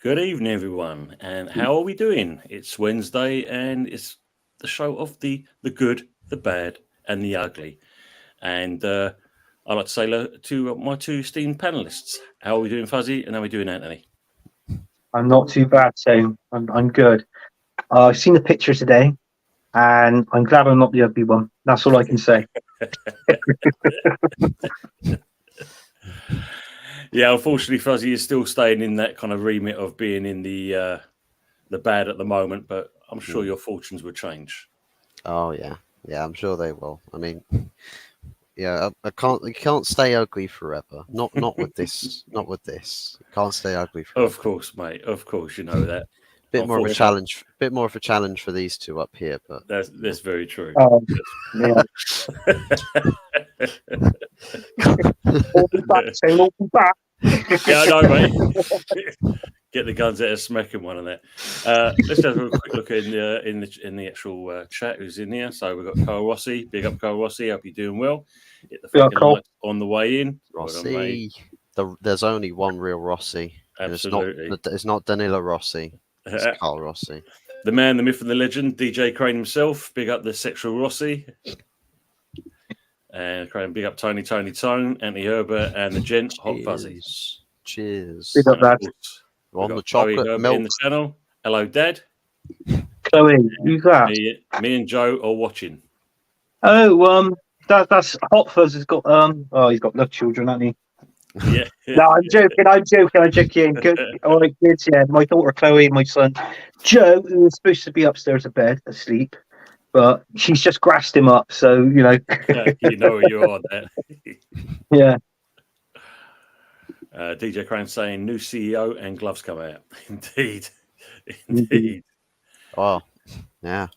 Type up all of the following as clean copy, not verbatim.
Good evening, everyone. And how are we doing? It's Wednesday, and it's the show of the good, the bad, and the ugly. And I'd like to say hello to my two esteemed panelists. How are we doing, Fuzzy? And how are we doing, Anthony? I'm not too bad, so I'm good. I've seen the picture today, and I'm glad I'm not the ugly one. That's all I can say. Yeah, unfortunately, Fuzzy is still staying in that kind of remit of being in the bad at the moment, but I'm sure your fortunes will change. Oh yeah, I'm sure they will. I mean, yeah, I can't. You can't stay ugly forever. Not with this. Not with this. Can't stay ugly forever. Of course, mate. Of course, you know that. Bit more of a challenge. Bit more of a challenge for these two up here, but that's very true. Yeah. We'll be back, so we'll be back. Yeah, I know, mate. Get the guns out of smacking one on that. Let's have a quick look in the actual chat. Who's in here? So we've got Carl Rossi. Big up, Carl Rossi. Hope you're doing well. Hit the lights on the way in. Rossi. There's only one real Rossi. Absolutely. It's not Danilo Rossi. It's Carl Rossi. The man, the myth, and the legend, DJ Crane himself. Big up the sexual Rossi. And Crane, big up Tony, Anthony Herbert, and the gent, HotFuzz44. Cheers. Big up, Dad. On the chocolate milk. In the channel. Hello, Dad. Chloe, who's that? Me and Joe are watching. Oh, that's HotFuzz has got he's got love children, hasn't he? Yeah. No, I'm joking. Good. All right, kids. Yeah, my daughter Chloe, my son Joe, who was supposed to be upstairs in bed asleep, but she's just grassed him up. So you know. You know where you are, Dad. Yeah. DJ Crane saying new CEO and gloves come out. Indeed. Oh, yeah.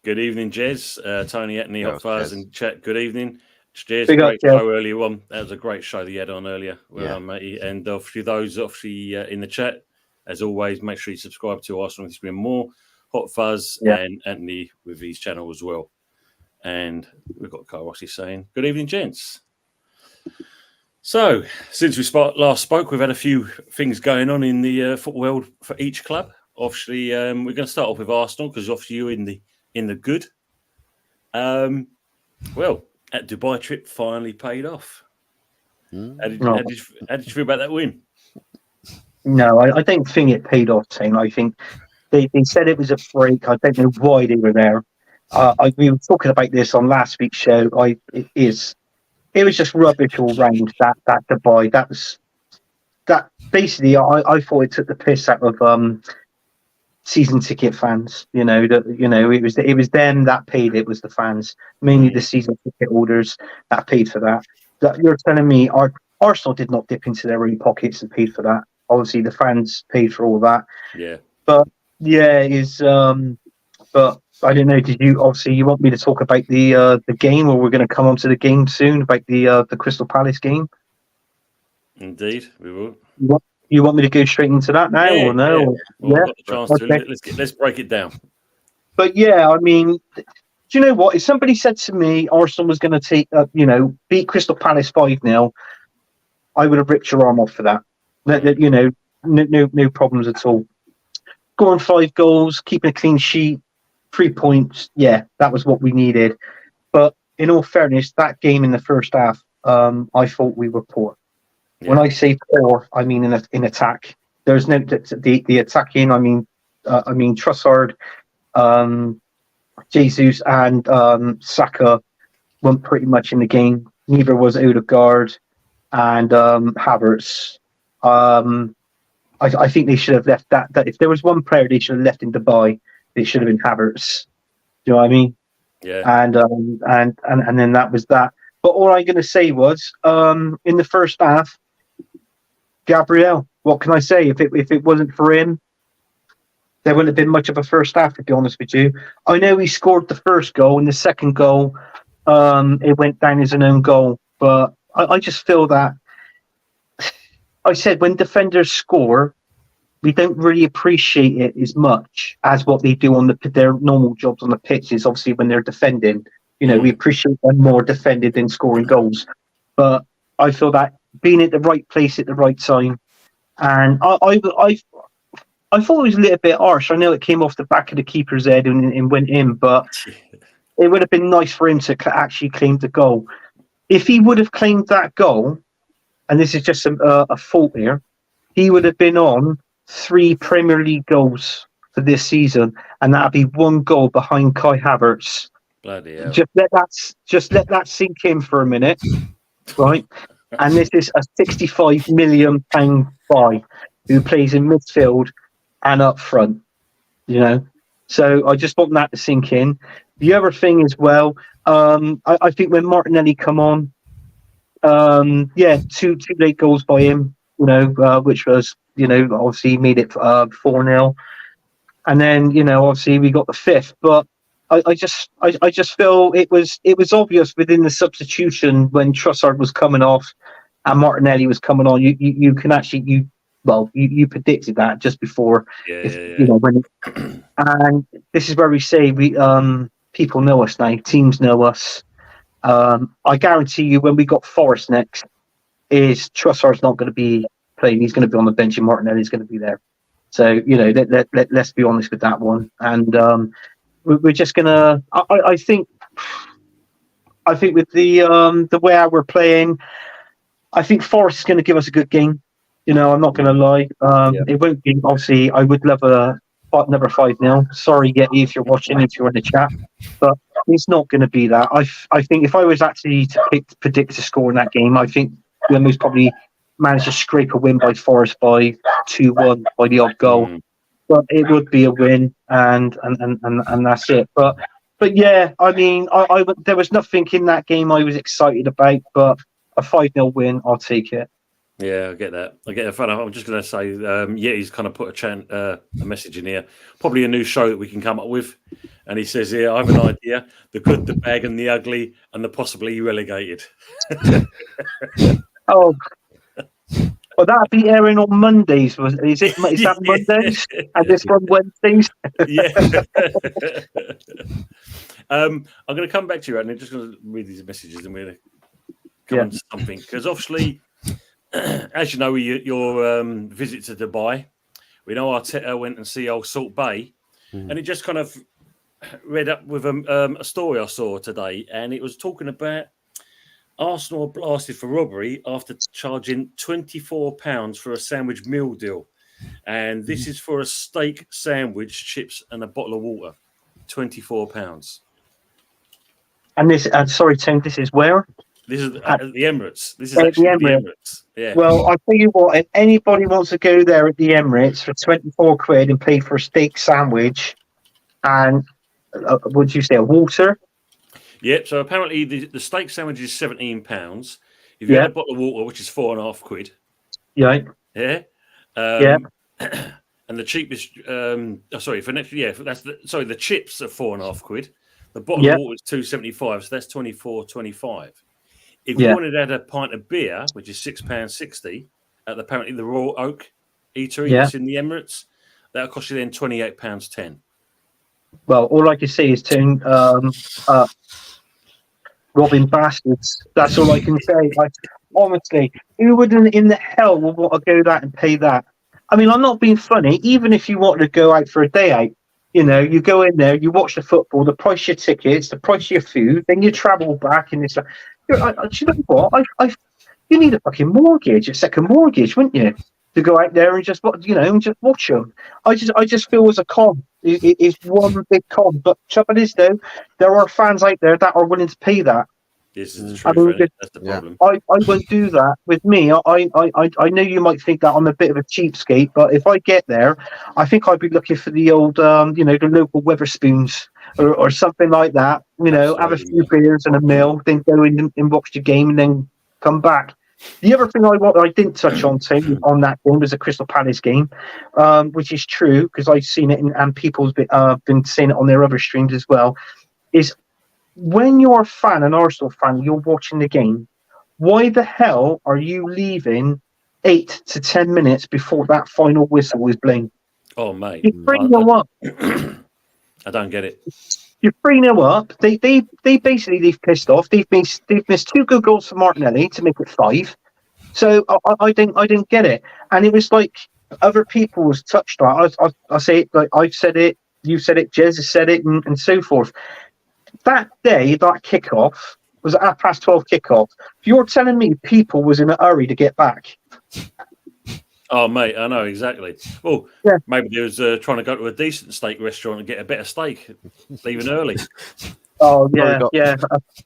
Good evening, Jez. Tony, Anthony, HotFuzz, and chat. Good evening. Jez, great show earlier on. That was a great show that you had on earlier. Well done, matey. And obviously, those in the chat, as always, make sure you subscribe to Arsenal History and More, HotFuzz, and Anthony with his channel as well. And we've got Carl Rossi saying, good evening, gents. So, since we last spoke, we've had a few things going on in the football world for each club. Obviously, we're going to start off with Arsenal because obviously you're in the good. Well, that Dubai trip finally paid off. How did you feel about that win? No, I don't think it paid off, Tim. I think they said it was a break. I don't know why they were there. We were talking about this on last week's show. It was just rubbish all round, that Dubai. That basically I thought it took the piss out of season ticket fans. You know, it was them that paid, it was the fans, mainly the season ticket holders that paid for that. You're telling me Arsenal did not dip into their own pockets and paid for that. Obviously the fans paid for all that. Yeah. But yeah, but I don't know. Did you want me to talk about the game, or we're going to come on to the game soon about the Crystal Palace game? Indeed, we will. You want me to go straight into that now, or no? Yeah. Well, we've got the chance to. Let's break it down. But yeah, I mean, do you know what? If somebody said to me Arsenal was going to beat Crystal Palace 5-0, I would have ripped your arm off for that. No problems at all. Scoring 5 goals, keeping a clean sheet. 3 points, yeah, that was what we needed. But in all fairness, that game in the first half, I thought we were poor. Yeah. When I say poor, I mean in attack. There's no the attacking. I mean Trossard, Jesus, and Saka weren't pretty much in the game. Neither was Odegaard and Havertz. I think they should have left that if there was one player they should have left in Dubai, it should have been Havertz. Do you know what I mean? Yeah. And then that was that. But all I'm going to say was, in the first half, Gabriel. What can I say? If it wasn't for him, there wouldn't have been much of a first half. To be honest with you, I know he scored the first goal, and the second goal, it went down as an own goal. But I just feel that I said when defenders score, we don't really appreciate it as much as what they do on their normal jobs on the pitch. Is obviously when they're defending. We appreciate them more defended than scoring goals. But I feel that being at the right place at the right time, And I thought it was a little bit harsh. I know it came off the back of the keeper's head and went in, but it would have been nice for him to actually claim the goal. If he would have claimed that goal, and this is just a fault here, he would have been on 3 Premier League goals for this season, and that'd be 1 goal behind Kai Havertz. Bloody hell. Just let that sink in for a minute, right? And this is a £65 million buy who plays in midfield and up front, So I just want that to sink in. The other thing as well, I think when Martinelli come on, two late goals by him, which was, obviously made it 4-0. And then, obviously we got the 5th. But I just feel it was obvious within the substitution when Trossard was coming off and Martinelli was coming on. You can actually you predicted that just before. And this is where we say people know us now, teams know us. I guarantee you when we got Forest next, is Trossard's not going to be playing. He's going to be on the bench and Martinelli's going to be there. So, let's be honest with that one. And we're just going to, I think with the way we're playing, I think Forest is going to give us a good game. I'm not going to lie. It won't be, obviously, I would love another 5-0. Sorry, Yeti, if you're watching, if you're in the chat. But it's not going to be that. I think if I was actually to predict a score in that game, I think we'll most probably manage to scrape a win by Forest by 2-1 by the odd goal. But it would be a win, and that's it. But yeah, I mean, I there was nothing in that game I was excited about, but a 5-0 win, I'll take it. Yeah, I get that. I'm just going to say, he's kind of put a message in here. Probably a new show that we can come up with. And he says here, I have an idea: the good, the bad, and the ugly, and the possibly relegated. Oh, well, that'll be airing on Mondays. Is that Mondays? And this one Wednesdays? Yeah. I'm going to come back to you, and I'm just going to read these messages, and we're going to come on to something because obviously. As you know, your visit to Dubai, we know Arteta went and see Old Salt Bay, and it just kind of read up with a story I saw today, and it was talking about Arsenal blasted for robbery after charging £24 for a sandwich meal deal, and this is for a steak sandwich, chips, and a bottle of water, £24. And this, sorry, Tim, this is where? This is at the Emirates. This is actually the Emirates. Yeah. Well, I'll tell you what, if anybody wants to go there at the Emirates for £24 and pay for a steak sandwich and, would you say, a water? Yep, so apparently the steak sandwich is £17. If you had a bottle of water, which is £4.50. Yeah. Yeah. And the cheapest, the chips are £4.50. The bottle of water is £2.75, so that's £24.25. If you wanted to add a pint of beer, which is £6.60, at apparently the Royal Oak Eatery that's in the Emirates, that'll cost you then £28.10. Well, all I can say is robbing bastards. That's all I can say. Like, honestly, who would in the hell would want to go that and pay that? I mean, I'm not being funny. Even if you wanted to go out for a day out, you go in there, you watch the football, the price of your tickets, the price of your food, then you travel back, and it's like, you know what? You need a fucking mortgage, a second mortgage, wouldn't you, to go out there and just watch them. I just feel as a con. It's one big con. But trouble is, though, there are fans out there that are willing to pay that. This is the truth. That's the problem. I won't do that with me. I know you might think that I'm a bit of a cheapskate, but if I get there, I think I'd be looking for the old, the local Weatherspoons or something like that. Have a few beers and a meal, then go in and watch the game, and then come back. The other thing I didn't touch on on that game was the Crystal Palace game, which is true because I've seen it and people's been saying it on their other streams as well. Is when you're a fan, an Arsenal fan, you're watching the game, why the hell are you leaving 8 to 10 minutes before that final whistle is blown? Oh, mate. You're 3-0 up. I don't get it. You're 3-0 up. They basically, they've pissed off. They've missed 2 good goals for Martinelli to make it 5. So I didn't get it, and it was like other people was touched on. I say it like I've said it, you said it, Jez has said it, and so forth. That day, that kickoff was at 12:30 kickoff. You're telling me people was in a hurry to get back? Oh, mate, I know exactly. Well, yeah. Maybe they was trying to go to a decent steak restaurant and get a better steak, leaving early. Oh, yeah.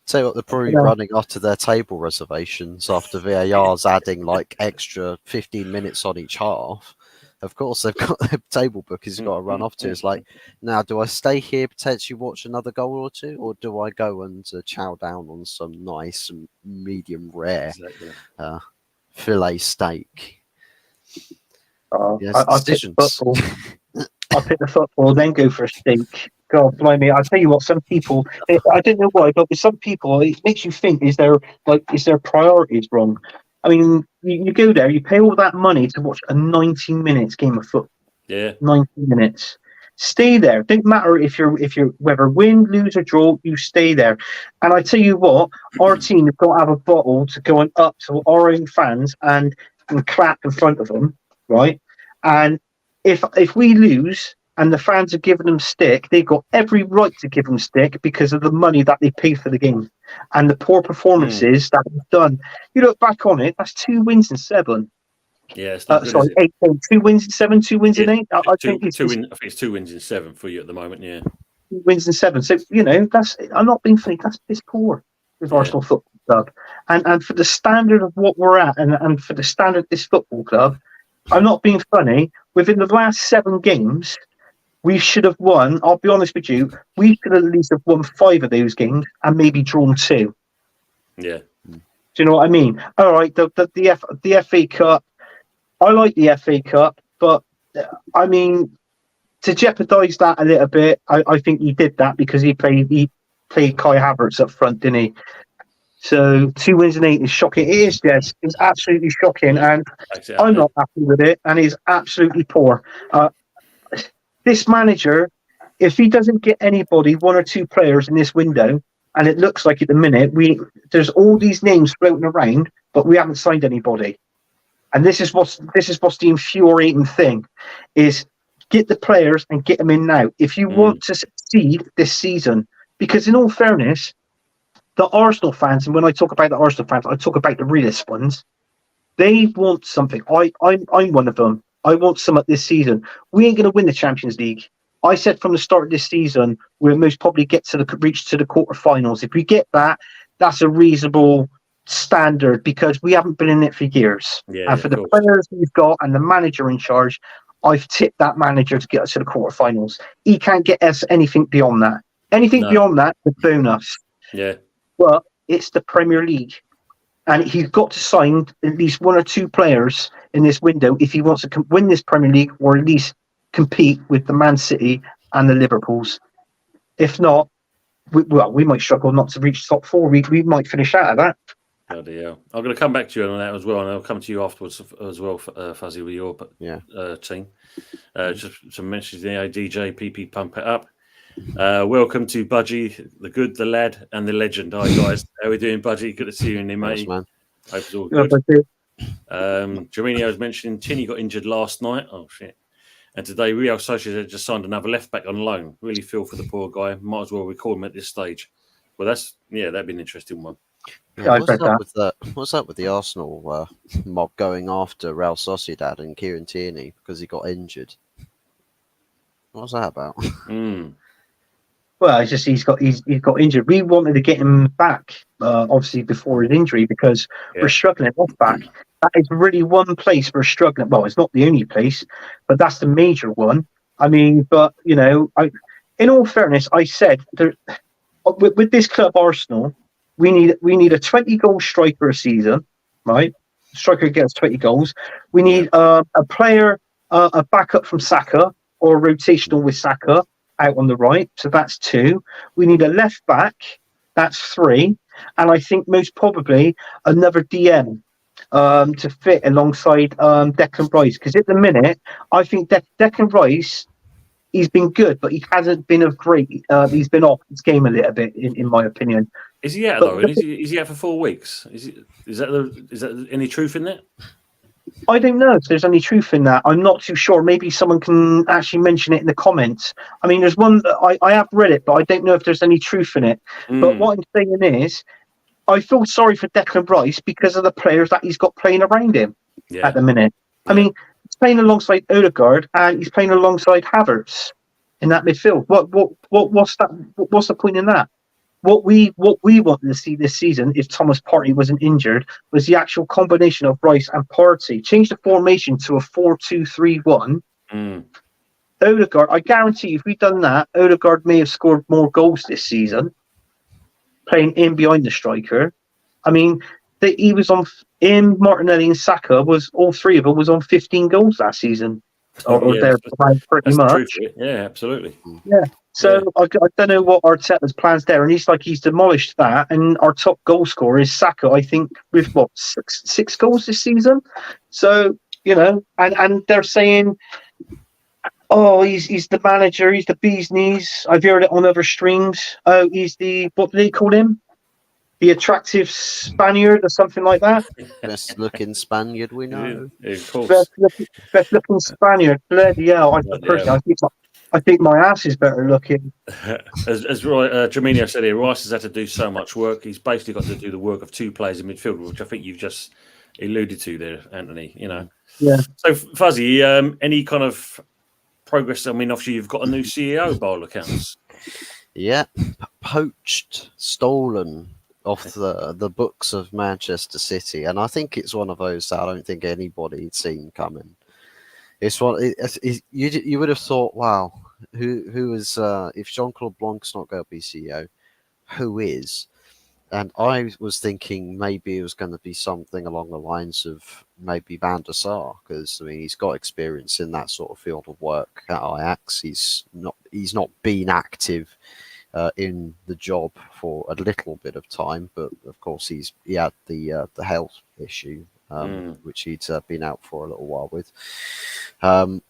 Tell you what, they're probably running after their table reservations after VAR's adding like extra 15 minutes on each half. Of course, they've got their table bookers got to run off to. It's like, now, do I stay here, potentially watch another goal or two, or do I go and chow down on some nice medium rare filet steak? I pick football. I pick the football, then go for a steak. God blimey! I tell you what, some people, I don't know why, but with some people, it makes you think: is their priorities wrong? I mean, you go there, you pay all that money to watch a 90 minutes game of football. Yeah, 90 minutes. Stay there. Don't matter if you're whether win, lose, or draw. You stay there. And I tell you what, our team have got to have a bottle to go up to our own fans and clap in front of them, right? And if we lose and the fans are giving them stick, they've got every right to give them stick because of the money that they pay for the game and the poor performances that we've done. You look back on it, that's 2 wins and 7. Yeah, it's not good, sorry, 8, 2 wins and 7, 2 wins and 8. I think it's 2 wins and 7 for you at the moment. Yeah, 2 wins and 7. So I'm not being funny. It's poor with Arsenal Football Club, and for the standard of what we're at, and for the standard of this football club, I'm not being funny. Within the last 7 games, we should have won. I'll be honest with you. We could at least have won 5 of those games and maybe drawn 2. Yeah. Do you know what I mean? All right. The FA Cup. I like the FA Cup, but I mean, to jeopardise that a little bit, I think he did that because he played Kai Havertz up front, didn't he? So 2 wins and 8 is shocking. It is, yes, it's absolutely shocking, and I'm not happy with it. And he's absolutely poor. This manager, if he doesn't get anybody, 1 or 2 players in this window, and it looks like at the minute there's all these names floating around, but we haven't signed anybody. And this is what's the infuriating thing, is get the players and get them in now. If you want to succeed this season, because in all fairness, the Arsenal fans, and when I talk about the Arsenal fans, I talk about the realist ones. They want something. I'm one of them. I want some at this season. We ain't going to win the Champions League. I said from the start of this season, we'll most probably reach to the quarterfinals. If we get that, that's a reasonable standard because we haven't been in it for years. And for the players we've got and the manager in charge, I've tipped that manager to get us to the quarterfinals. He can't get us anything beyond that. Beyond that, the bonus. Yeah. But it's the Premier League. And he's got to sign at least 1 or 2 players in this window if he wants to win this Premier League or at least compete with the Man City and the Liverpools. If not, we might struggle not to reach top 4. We might finish out of that. Bloody hell. I'm going to come back to you on that as well, and I'll come to you afterwards as well, Fuzzy, with your team. Just some mentions there, DJ, PP, pump it up. Welcome to Budgie, the good, the lad, and the legend. Hi, guys. How are we doing, Budgie? Good to see you in there, mate. Hope it's all good. Jorginho was mentioning Tierney got injured last night. Oh, shit. And today, Real Sociedad just signed another left-back on loan. Really feel for the poor guy. Might as well recall him at this stage. Well, that'd be an interesting one. Yeah, what's up with the Arsenal mob going after Real Sociedad and Kieran Tierney because he got injured? What's that about? Well, it's just he's got injured. We wanted to get him back, obviously before his injury, because we're struggling at left back. That is really one place we're struggling. Well, it's not the only place, but that's the major one. I mean, but in all fairness, I said with this club Arsenal, we need a 20-goal striker a season, right? Striker gets 20 goals. We need a player, a backup from Saka or a rotational with Saka out on the right. So that's 2. We need a left back. That's 3. And I think most probably another DM to fit alongside Declan Rice. Because at the minute, I think Declan Rice, he's been good, but he hasn't been of great. He's been off his game a little bit, in my opinion. Is he out though? Is he out for 4 weeks? Is that any truth in that? I don't know if there's any truth in that. I'm not too sure. Maybe someone can actually mention it in the comments. I mean, there's one that I have read it, but I don't know if there's any truth in it. But what I'm saying is, I feel sorry for Declan Rice because of the players that he's got playing around him at the minute. I mean, he's playing alongside Odegaard and he's playing alongside Havertz in that midfield. What's the point in that? What we wanted to see this season, if Thomas Partey wasn't injured, was the actual combination of Rice and Partey. Change the formation to a 4-2-3-1. Odegaard, I guarantee if we'd done that, Odegaard may have scored more goals this season, playing in behind the striker. I mean, he was on in Martinelli and Saka was all three of them was on 15 goals last season. They're pretty much. Yeah, absolutely. Yeah. So I don't know what Arteta's plans there, and he's demolished that. And our top goal scorer is Saka, I think, with six goals this season. So and they're saying, oh, he's the manager, he's the bee's knees. I've heard it on other streams. Oh, he's the what do they call him? The attractive Spaniard or something like that. Best looking Spaniard we know. Of course. Best looking Spaniard. Bloody hell! I think my ass is better looking. As Jaminio said here, Rice has had to do so much work. He's basically got to do the work of two players in midfield, which I think you've just alluded to there, Anthony. Yeah. So Fuzzy, any kind of progress? I mean, obviously you've got a new CEO by all accounts. Yeah, poached, stolen off the books of Manchester City, and I think it's one of those that I don't think anybody had seen coming. It's one you would have thought, wow, who is if Jean-Claude Blanc's not going to be CEO, who is? And I was thinking maybe it was going to be something along the lines of maybe Van der Sar, because I mean he's got experience in that sort of field of work at Ajax. He's not been active in the job for a little bit of time, but of course he had the health issue, which he'd been out for a little while with. I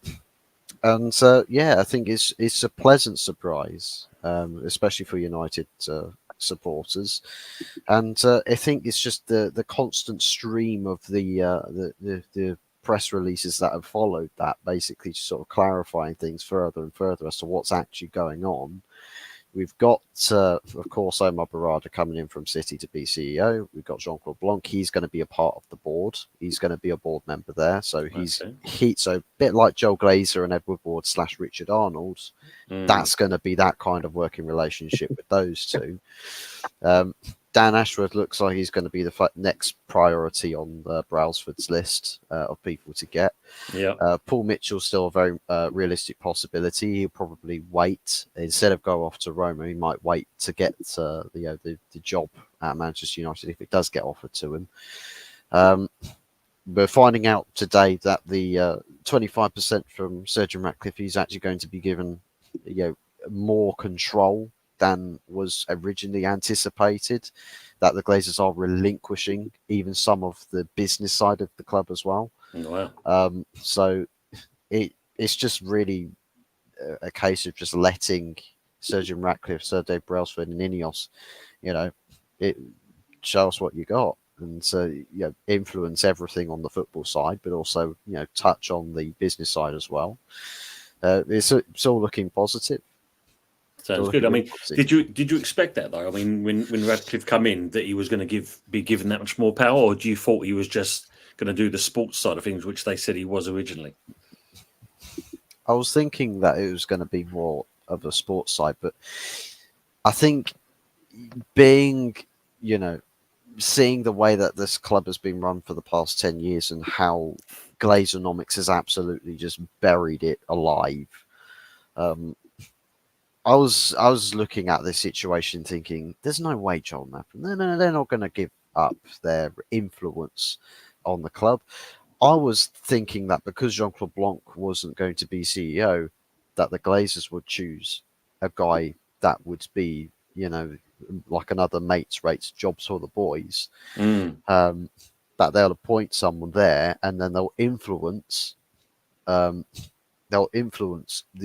think it's a pleasant surprise, especially for United supporters, and I think it's just the constant stream of the press releases that have followed that, basically just sort of clarifying things further and further as to what's actually going on. We've got, of course, Omar Barada coming in from City to be CEO. We've got Jean-Claude Blanc. He's going to be a part of the board. He's going to be a board member there. So so a bit like Joel Glazer and Ed Woodward / Richard Arnold. That's going to be that kind of working relationship with those two. Dan Ashworth looks like he's going to be the next priority on Brailsford's list of people to get. Paul Mitchell's still a very realistic possibility. He'll probably wait instead of go off to Roma. He might wait to get the job at Manchester United if it does get offered to him. We're finding out today that the 25% from Sir Ratcliffe, he's actually going to be given more control than was originally anticipated, that the Glazers are relinquishing even some of the business side of the club as well. Wow. So it's just really a case of just letting Sir Ratcliffe, Sir Dave Brailsford and Ineos, show us what you got. And so, influence everything on the football side, but also, touch on the business side as well. It's all looking positive. Sounds good. I mean, did you expect that though? I mean, when Radcliffe come in, that he was going to be given that much more power, or do you thought he was just going to do the sports side of things, which they said he was originally? I was thinking that it was going to be more of a sports side, but I think being, seeing the way that this club has been run for the past 10 years and how Glazonomics has absolutely just buried it alive. I was looking at this situation thinking, there's no way Joel Mappin, they're not going to give up their influence on the club. I was thinking that because Jean-Claude Blanc wasn't going to be CEO, that the Glazers would choose a guy that would be, like another mates rates jobs for the boys. That they'll appoint someone there, and then they'll influence the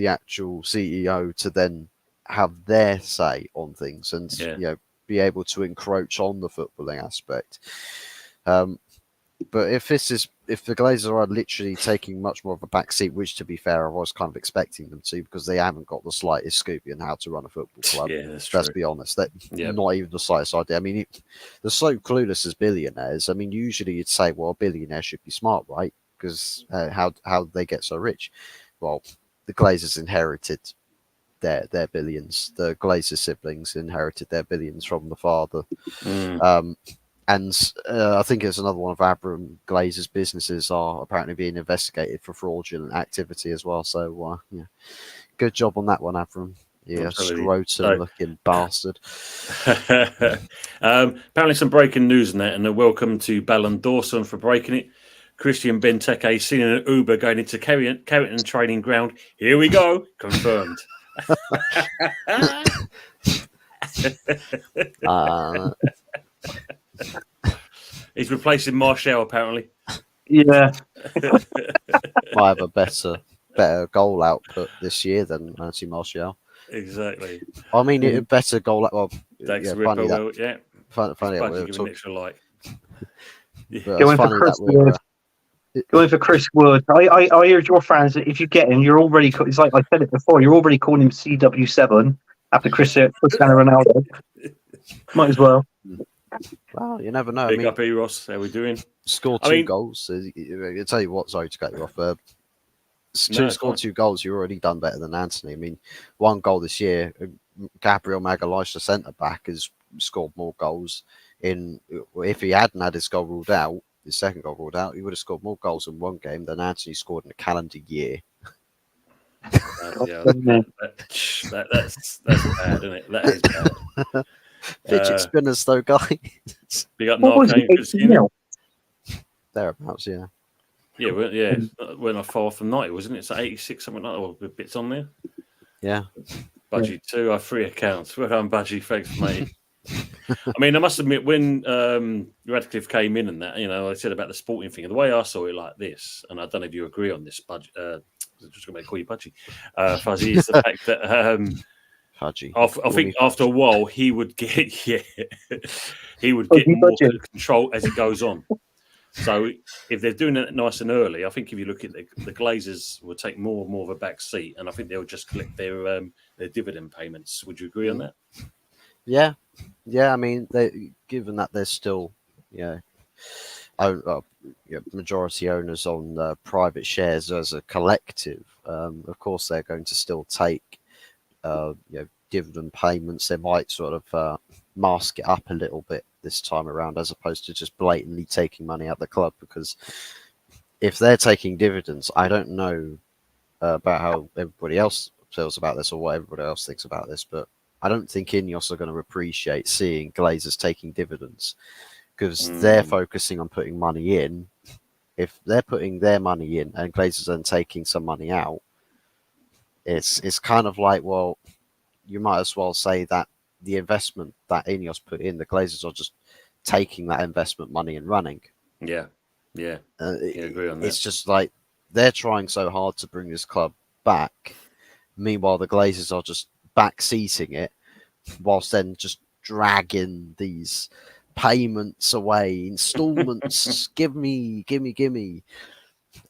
actual CEO to then have their say on things, and be able to encroach on the footballing aspect. But if the Glazers are literally taking much more of a back seat, which to be fair, I was kind of expecting them to, because they haven't got the slightest scoop in how to run a football club. Yeah, that's true. Let's be honest, not even the slightest idea. I mean, they're so clueless as billionaires. I mean, usually you'd say, well, a billionaire should be smart, right? Because how they get so rich? Well, the Glazers inherited their billions. The Glazer siblings inherited their billions from the father. And I think it's another one of Abram Glazer's businesses are apparently being investigated for fraudulent activity as well. So, good job on that one, Abram. Yeah, scrotum-looking bastard. Apparently some breaking news in that, and a welcome to Ballon Dawson for breaking it. Christian Benteke seen in an Uber going into Carrington training ground. Here we go. Confirmed. He's replacing Martial, apparently. Yeah. Might have a better goal output this year than Anthony Martial. Exactly. I mean, better goal out. Well, Funny that we're talking extra like. Going for Chris Wood. Going for Chris Wood. I heard your fans that if you get him, you're already. It's like I said it before. You're already calling him CW7 after Cristiano Ronaldo. Might as well. Well, you never know. Big up, Eros. How we doing? Scored two goals. I'll tell you what. Sorry to cut you off. Scored 2 goals. You're already done better than Anthony. I mean, 1 goal this year. Gabriel Magalhaes, the centre back, has scored more goals. If he hadn't had his goal ruled out, his second goal ruled out, he would have scored more goals in 1 game than Anthony scored in a calendar year. That's bad, isn't it? That is bad. Fidget spinners, though, guys. Big up Narcane. Thereabouts, yeah. Yeah, we're not far from 90, wasn't it? It's 86, something like that, or bits on there. Yeah. Budgie 2, I have 3 accounts. Well done, Budgie. Thanks, mate. I mean, I must admit, when Radcliffe came in and that, I said about the sporting thing, and the way I saw it like this, and I don't know if you agree on this, Budgie, just going to call you Budgie, Fuzzy, is the fact that Fudgy. I think after a while he would get more control as it goes on. So if they're doing it nice and early, I think if you look at the Glazers will take more and more of a back seat, and I think they'll just collect their dividend payments. Would you agree on that? Yeah. I mean, given that they're still, majority owners on private shares as a collective, of course they're going to still take dividend payments. They might sort of mask it up a little bit this time around, as opposed to just blatantly taking money out of the club. Because if they're taking dividends, I don't know about how everybody else feels about this or what everybody else thinks about this, but I don't think Ineos are going to appreciate seeing Glazers taking dividends, because they're focusing on putting money in. If they're putting their money in and Glazers then taking some money out, it's kind of like, well, you might as well say that the investment that Ineos put in, the Glazers are just taking that investment money and running. Yeah. I agree on that. It's just like they're trying so hard to bring this club back. Meanwhile, the Glazers are just backseating it, whilst then just dragging these payments away, installments. give me.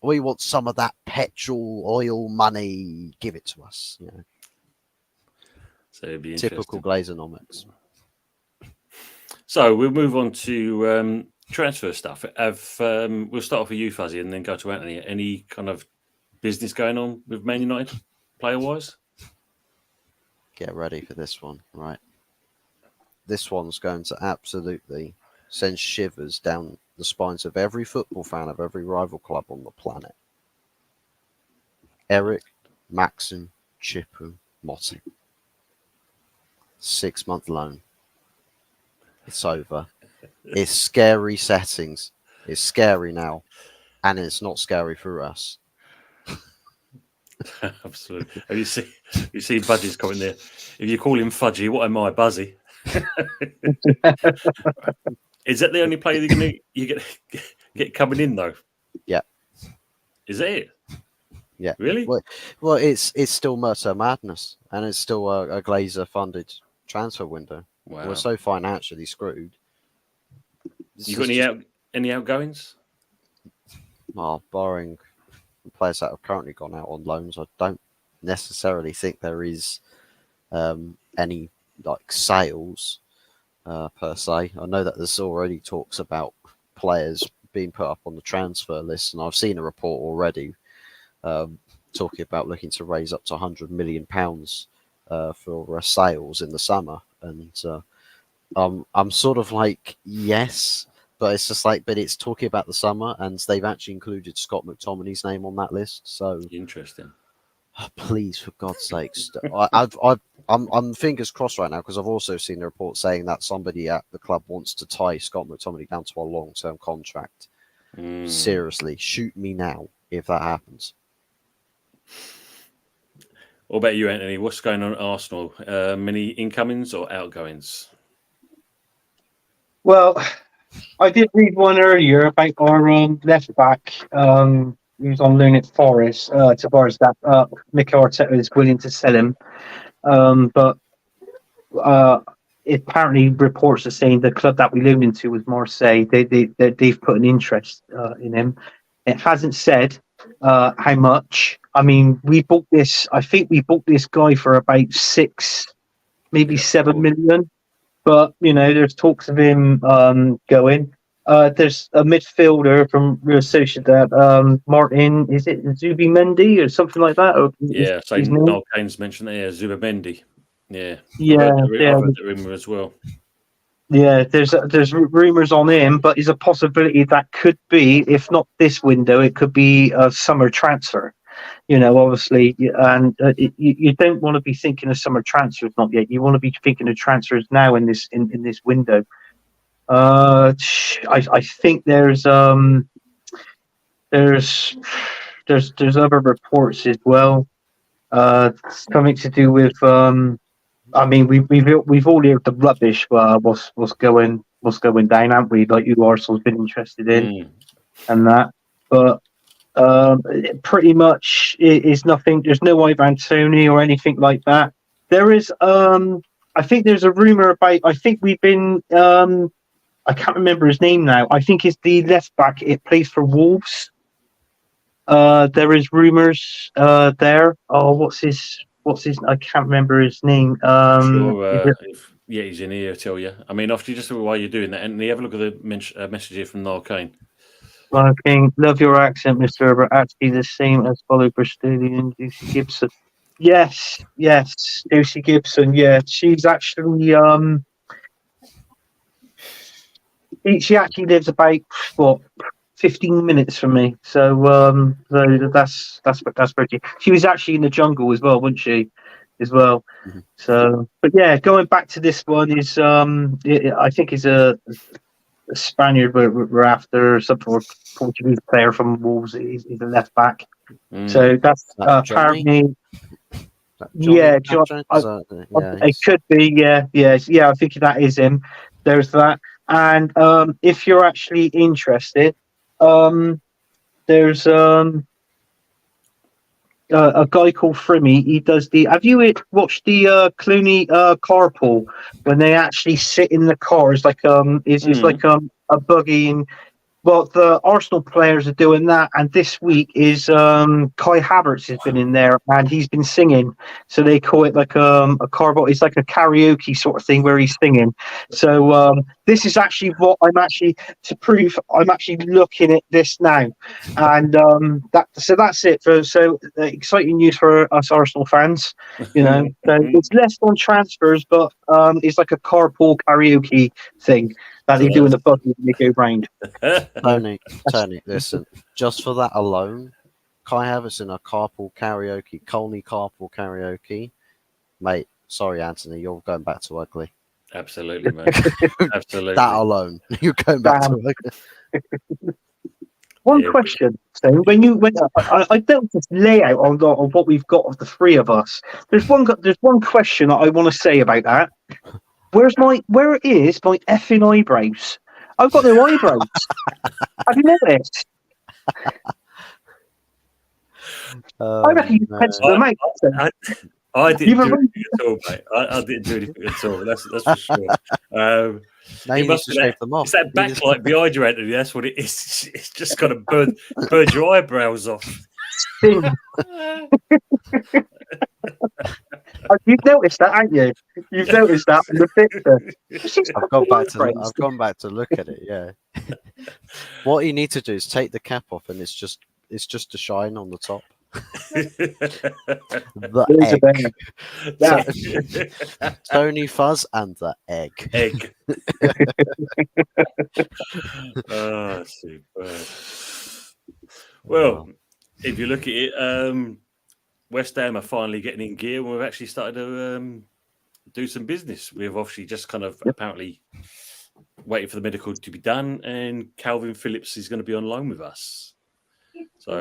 We want some of that petrol, oil money. Give it to us. So it'd be typical Glazeronomics. So we'll move on to transfer stuff. We'll start off with you, Fuzzy, and then go to Anthony. Any kind of business going on with Man United, player-wise? Get ready for this one, right? This one's going to absolutely send shivers down the spines of every football fan of every rival club on the planet. Eric Maxim Chipu Motti. 6-month loan. It's over. It's scary settings. It's scary now. And it's not scary for us. Absolutely. Have you seen Budgie's comment there? If you call him Fudgy, what am I, Buzzy? Is that the only player you get coming in though? Yeah. Is that it? Yeah. Really? Well, it's still Mercer Madness, and it's still a Glazer funded transfer window. Wow. We're so financially screwed. You got any outgoings? Well, barring players that have currently gone out on loans, I don't necessarily think there is any like sales per se. I know that there's already talks about players being put up on the transfer list, and I've seen a report already talking about looking to raise up to £100 million for sales in the summer. And I'm sort of like, yes, but it's just like, but it's talking about the summer, and they've actually included Scott McTominay's name on that list. So interesting. Please, for God's sakes, I'm fingers crossed right now, because I've also seen a report saying that somebody at the club wants to tie Scott McTominay down to a long-term contract. Seriously, shoot me now if that happens. What about you, Anthony? What's going on at Arsenal? Many incomings or outgoings? Well, I did read one earlier about our left back. He was on loan at Forest. Tavares, that Mikel Arteta is willing to sell him, but apparently reports are saying the club that we loaned into was Marseille. They've put an interest in him. It hasn't said how much. I mean, we bought this. I think we bought this guy for about 6, maybe 7 million. But there's talks of him going. There's a midfielder from Real Sociedad, Martin. Is it Zubimendi or something like that? Or yeah, so Noel Kane's mentioned that. Yeah, Zubimendi. Yeah, yeah, I've heard the rumor as well. Yeah, there's rumors on him, but it's a possibility that could be, if not this window, it could be a summer transfer. Obviously, and you don't want to be thinking of summer transfers not yet. You want to be thinking of transfers now in this window. I think there's other reports as well. Something to do with I mean, we've all heard the rubbish. What's going down, haven't we? Like Arsenal's been interested in, and that, but. Pretty much is nothing. There's no Ivan Toney or anything like that. There is, I think there's a rumor about. I think we've been. I can't remember his name now. I think it's the left back. It plays for Wolves. There is rumors there. Oh, what's his? I can't remember his name. Sure. Yeah, he's in here. I tell you. I mean, after just while you're doing that, and have a look at the message here from Noel Kane. King, love your accent, Mr. Herbert. Actually, the same as Follow Bristolian Lucy Gibson. Yes, Lucy Gibson. Yeah, she's actually she actually lives about 15 minutes from me. So that's pretty. She was actually in the jungle as well, wasn't she? As well. Mm-hmm. So, but yeah, going back to this one is I think is a Spaniard we're after, some sort of Portuguese player from Wolves. He's a left back. So that's apparently. Yeah, it could be. Yeah. I think that is him. There's that, and if you're actually interested, there's a guy called Frimmy. He does the. Have you watched the Clooney carpool when they actually sit in the car? It's like it's like a buggy. And well, the Arsenal players are doing that, and this week is Kai Havertz has been in there and he's been singing. So they call it like a carpool. It's like a karaoke sort of thing where he's singing. So this is actually what I'm actually to prove. I'm actually looking at this now, and that's it. So exciting news for us Arsenal fans. So it's less on transfers, but it's like a carpool karaoke thing that they do in the buggy when they go round. Tony, listen, just for that alone, Kai Havertz in a carpool karaoke, Colney carpool karaoke, mate. Sorry, Anthony, you're going back to ugly. Absolutely, mate. Absolutely. That alone, you're going back to ugly. One question. So when I built this layout on what we've got of the three of us, there's one question I want to say about that. Where is my effing eyebrows? I've got no eyebrows. Have you noticed? I reckon you pencil them out. I didn't do anything at all, mate. I didn't do anything at all. That's for sure. Now you need to shave them off. It's that backlight behind you, Anthony. That's what it is. It's just got to burn your eyebrows off. You've noticed that, haven't you? You've noticed that in the picture. I've gone back to look at it. Yeah. What you need to do is take the cap off, and it's just a shine on the top. The egg. Tony Fuzz and the egg. Oh, super. Well, if you look at it, West Ham are finally getting in gear, and we've actually started to do some business. We've obviously just kind of apparently waiting for the medical to be done, and Calvin Phillips is going to be on loan with us. So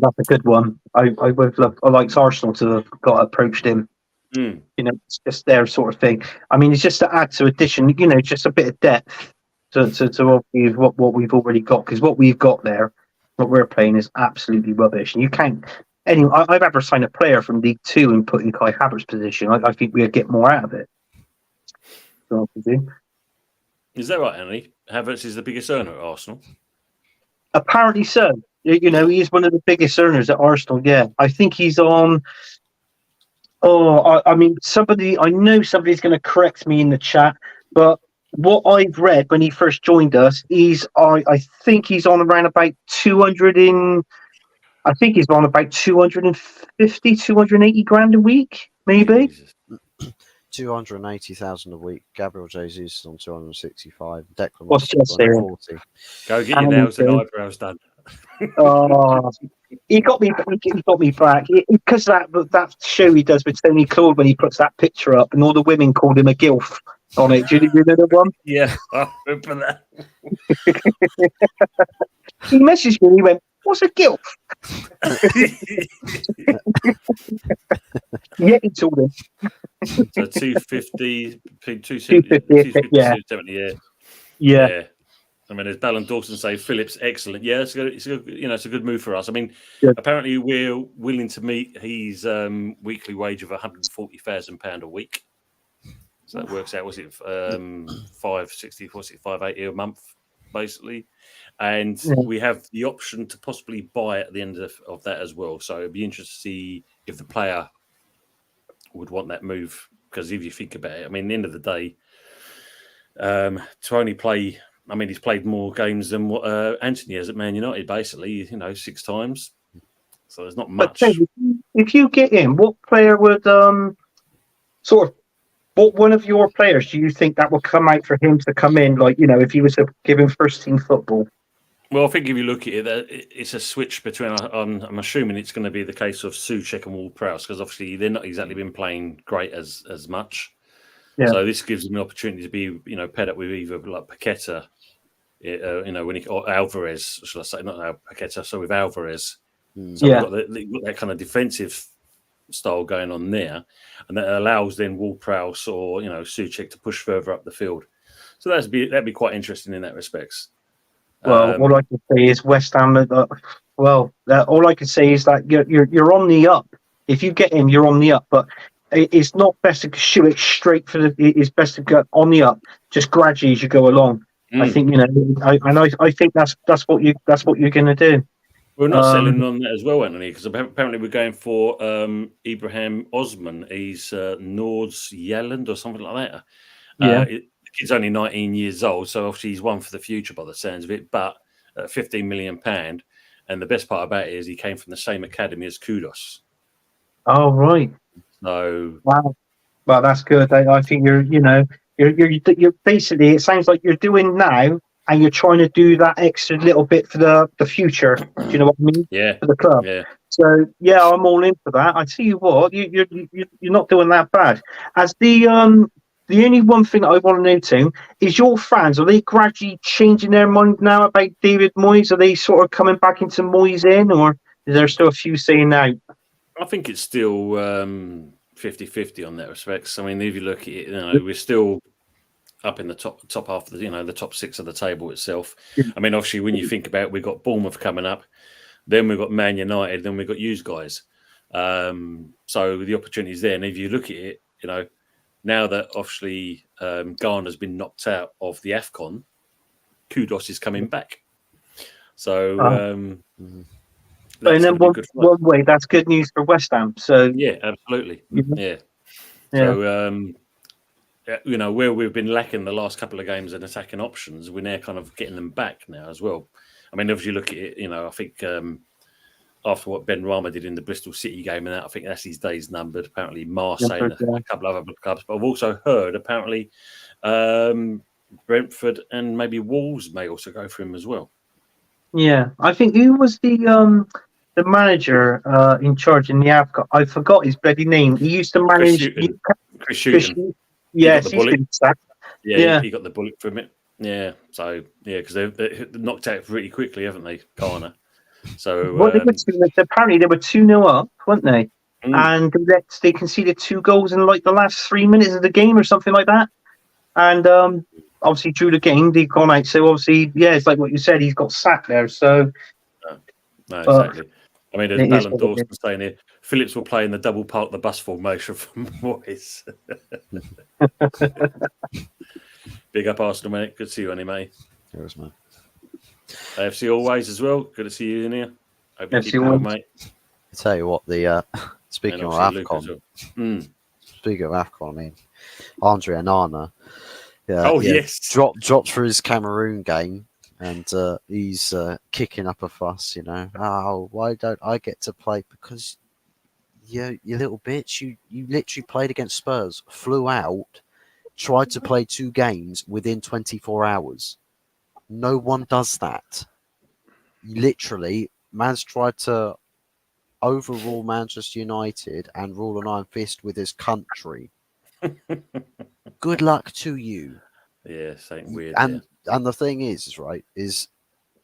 that's a good one. I would love. I like Arsenal to have approached him. You know, it's just their sort of thing. I mean, it's just to add to addition. You know, just a bit of depth to what we've already got, because what we've got there, what we're playing is absolutely rubbish, and you can't. Anyway, I've ever signed a player from League Two and put in Kai Havertz's position. I think we'd get more out of it. Is that right, Anthony? Havertz is the biggest earner at Arsenal. Apparently so. You know, he is one of the biggest earners at Arsenal. Yeah, I think he's on. I mean, I know somebody's going to correct me in the chat, but what I've read when he first joined us is I think he's on around about 200 I think he's on about 250, 280 grand a week, maybe. 280,000 a week. Gabriel Jesus is on 265. Declan What's just there? 240. Go get your nails and eyebrows done. He got me back because that show he does with Tony Claude when he puts that picture up, and all the women called him a gilf on it. Do you know the one? Yeah, I remember that. He messaged me. He went, "What's a gilf?" Yeah, he told him. So 250, between 270, yeah. 270, Yeah. I mean, as Ballon Dawson say, Phillips excellent. Yeah, it's a good move for us. I mean, Good. Apparently we're willing to meet his weekly wage of £140,000 a week. So that works out. Was it 560, 580 a month, basically? And we have the option to possibly buy at the end of that as well. So it'd be interesting to see if the player would want that move. Because if you think about it, I mean, at the end of the day, to only play, I mean, he's played more games than what Anthony has at Man United, basically, 6 times. So there's not much. But if you get in, what player would what one of your players do you think that will come out for him to come in? Like, if he was to give him first team football. Well, I think if you look at it, it's a switch between. I'm assuming it's going to be the case of Souček and Ward-Prowse, because obviously they're not exactly been playing great as much. Yeah. So this gives him an opportunity to be, paired up with either like Paqueta, or Alvarez, should I say, not Paqueta, so with Alvarez. So we've got that kind of defensive style going on there, and that allows then Ward-Prowse or Souček to push further up the field. So that'd be quite interesting in that respect. Well, all I can say is West Ham. All I can say is that you're on the up. If you get him, you're on the up. But it's not best to shoot it straight it's best to go on the up, just gradually as you go along. I think I think that's what you're going to do. We're not selling on that as well, Anthony, because apparently we're going for Ibrahim Osman. He's Nords Yelland or something like that. Yeah. The kid's only 19 years old, so obviously he's one for the future by the sounds of it, but at £15 million. And the best part about it is he came from the same academy as Kudus. Oh, right. So, wow. Well, that's good. I think you're basically, it sounds like you're doing now, and you're trying to do that extra little bit for the future. Do you know what I mean? Yeah. For the club. Yeah. So yeah, I'm all in for that. I tell you what, you're not doing that bad. As the only one thing I want to know, Tim, is your fans, are they gradually changing their mind now about David Moyes? Are they sort of coming back into Moyes in, or is there still a few saying no? I think it's still 50-50 on that respect. I mean, if you look at it, we're still up in the top half of the top 6 of the table itself. I mean, obviously, when you think about it, we've got Bournemouth coming up, then we've got Man United, then we've got you guys. So the opportunity is there. And if you look at it, now that obviously Ghana's been knocked out of the AFCON, Kudos is coming back. So and then one way, that's good news for West Ham. So yeah, absolutely. Yeah. So where we've been lacking the last couple of games in attacking options, we're now kind of getting them back now as well. I mean, if you look at it, I think after what Ben Rama did in the Bristol City game, and that, I think that's his days numbered. Apparently, Marseille and a couple of other clubs. But I've also heard apparently Brentford and maybe Wolves may also go for him as well. Yeah, I think who was the manager in charge in the AFCON? I forgot his bloody name. He used to manage Chris Hughton. Yes, he got the bullet from it. Yeah, so because they knocked out pretty quickly, haven't they, Ghana? So apparently they were 2-0 up, weren't they? And they conceded 2 goals in like the last 3 minutes of the game or something like that. And obviously drew the game. They've gone out. So obviously, it's like what you said. He's got sacked there. So no, exactly. I mean, there's Ballon Dawson saying here, Phillips will play in the double park the bus formation for Moyes. Big up Arsenal, mate. Good to see you, Annie, mate. Cheers, mate. AFC always as well. Good to see you in here. Hope you keep well, mate. I tell you what, speaking of AFCON, speaking of AFCON, I mean, Andre Onana, yes, dropped for his Cameroon game, and he's kicking up a fuss. Oh, why don't I get to play? Because you little bitch, you literally played against Spurs, flew out, tried to play 2 games within 24 hours. No one does that. Literally, man's tried to overrule Manchester United and rule an iron fist with his country. Good luck to you. Yeah, something weird. And the thing is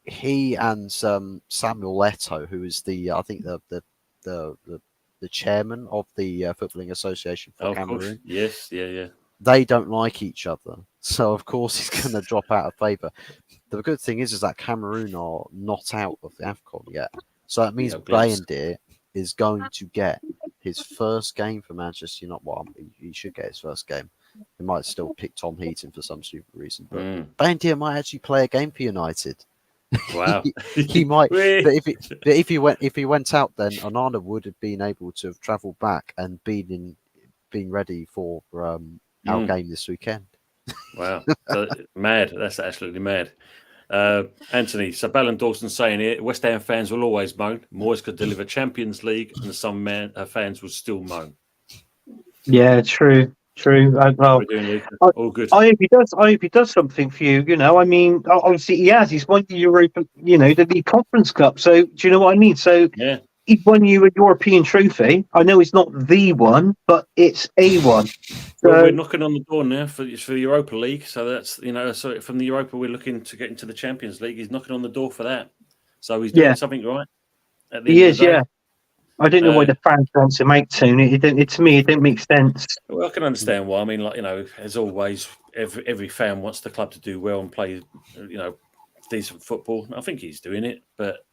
he and Samuel Eto'o, who is I think the chairman of the Footballing Association for Cameroon. Yes, yeah. They don't like each other, so of course he's going to drop out of favour. The good thing is that Cameroon are not out of the AFCON yet, so that means Bayindir is going to get his first game for Manchester United. Well, he should get his first game. He might still pick Tom Heaton for some stupid reason, but Bayindir might actually play a game for United. Wow, he might. But if he went out, then Onana would have been able to have travelled back and been ready for our game this weekend. Wow, mad! That's absolutely mad. Anthony, so Ballon Dawson saying here, West Ham fans will always moan. Moyes could deliver Champions League, and some fans will still moan. Yeah, true. Well, all good. I hope he does something for you. I mean, obviously he has. He's won the Europa, the League Conference Cup. So do you know what I mean? So he won you a European trophy. I know it's not the one, but it's a one. So, we're knocking on the door now for the Europa League. So that's so from the Europa we're looking to get into the Champions League. He's knocking on the door for that. So he's doing something right. He is, yeah. I don't know why the fans want him out soon. To me, it didn't make sense. Well, I can understand why. I mean, as always, every fan wants the club to do well and play, decent football. I think he's doing it, but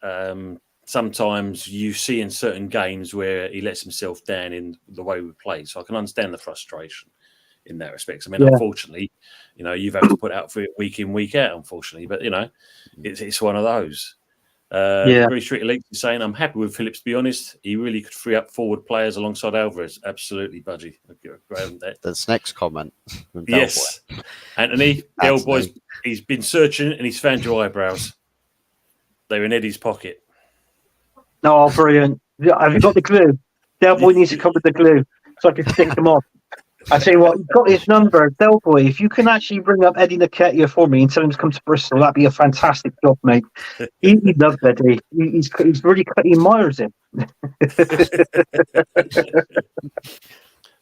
sometimes you see in certain games where he lets himself down in the way we play. So I can understand the frustration in that respect. I mean, unfortunately, you've had to put out for it week in, week out, unfortunately. But, it's one of those. Very Street Elite is saying, I'm happy with Phillips, to be honest. He really could free up forward players alongside Alvarez. Absolutely, Budgie. That's next comment. Yes. Anthony, Del Boy's, he's been searching and he's found your eyebrows. They were in Eddie's pocket. Oh, brilliant. Have you got the glue? Del Boy needs to come with the glue so I can stick them off. I tell you what, you've got his number. Del Boy, if you can actually bring up Eddie Nketiah for me and tell him to come to Bristol, that'd be a fantastic job, mate. He loves Eddie. He's really he admires him.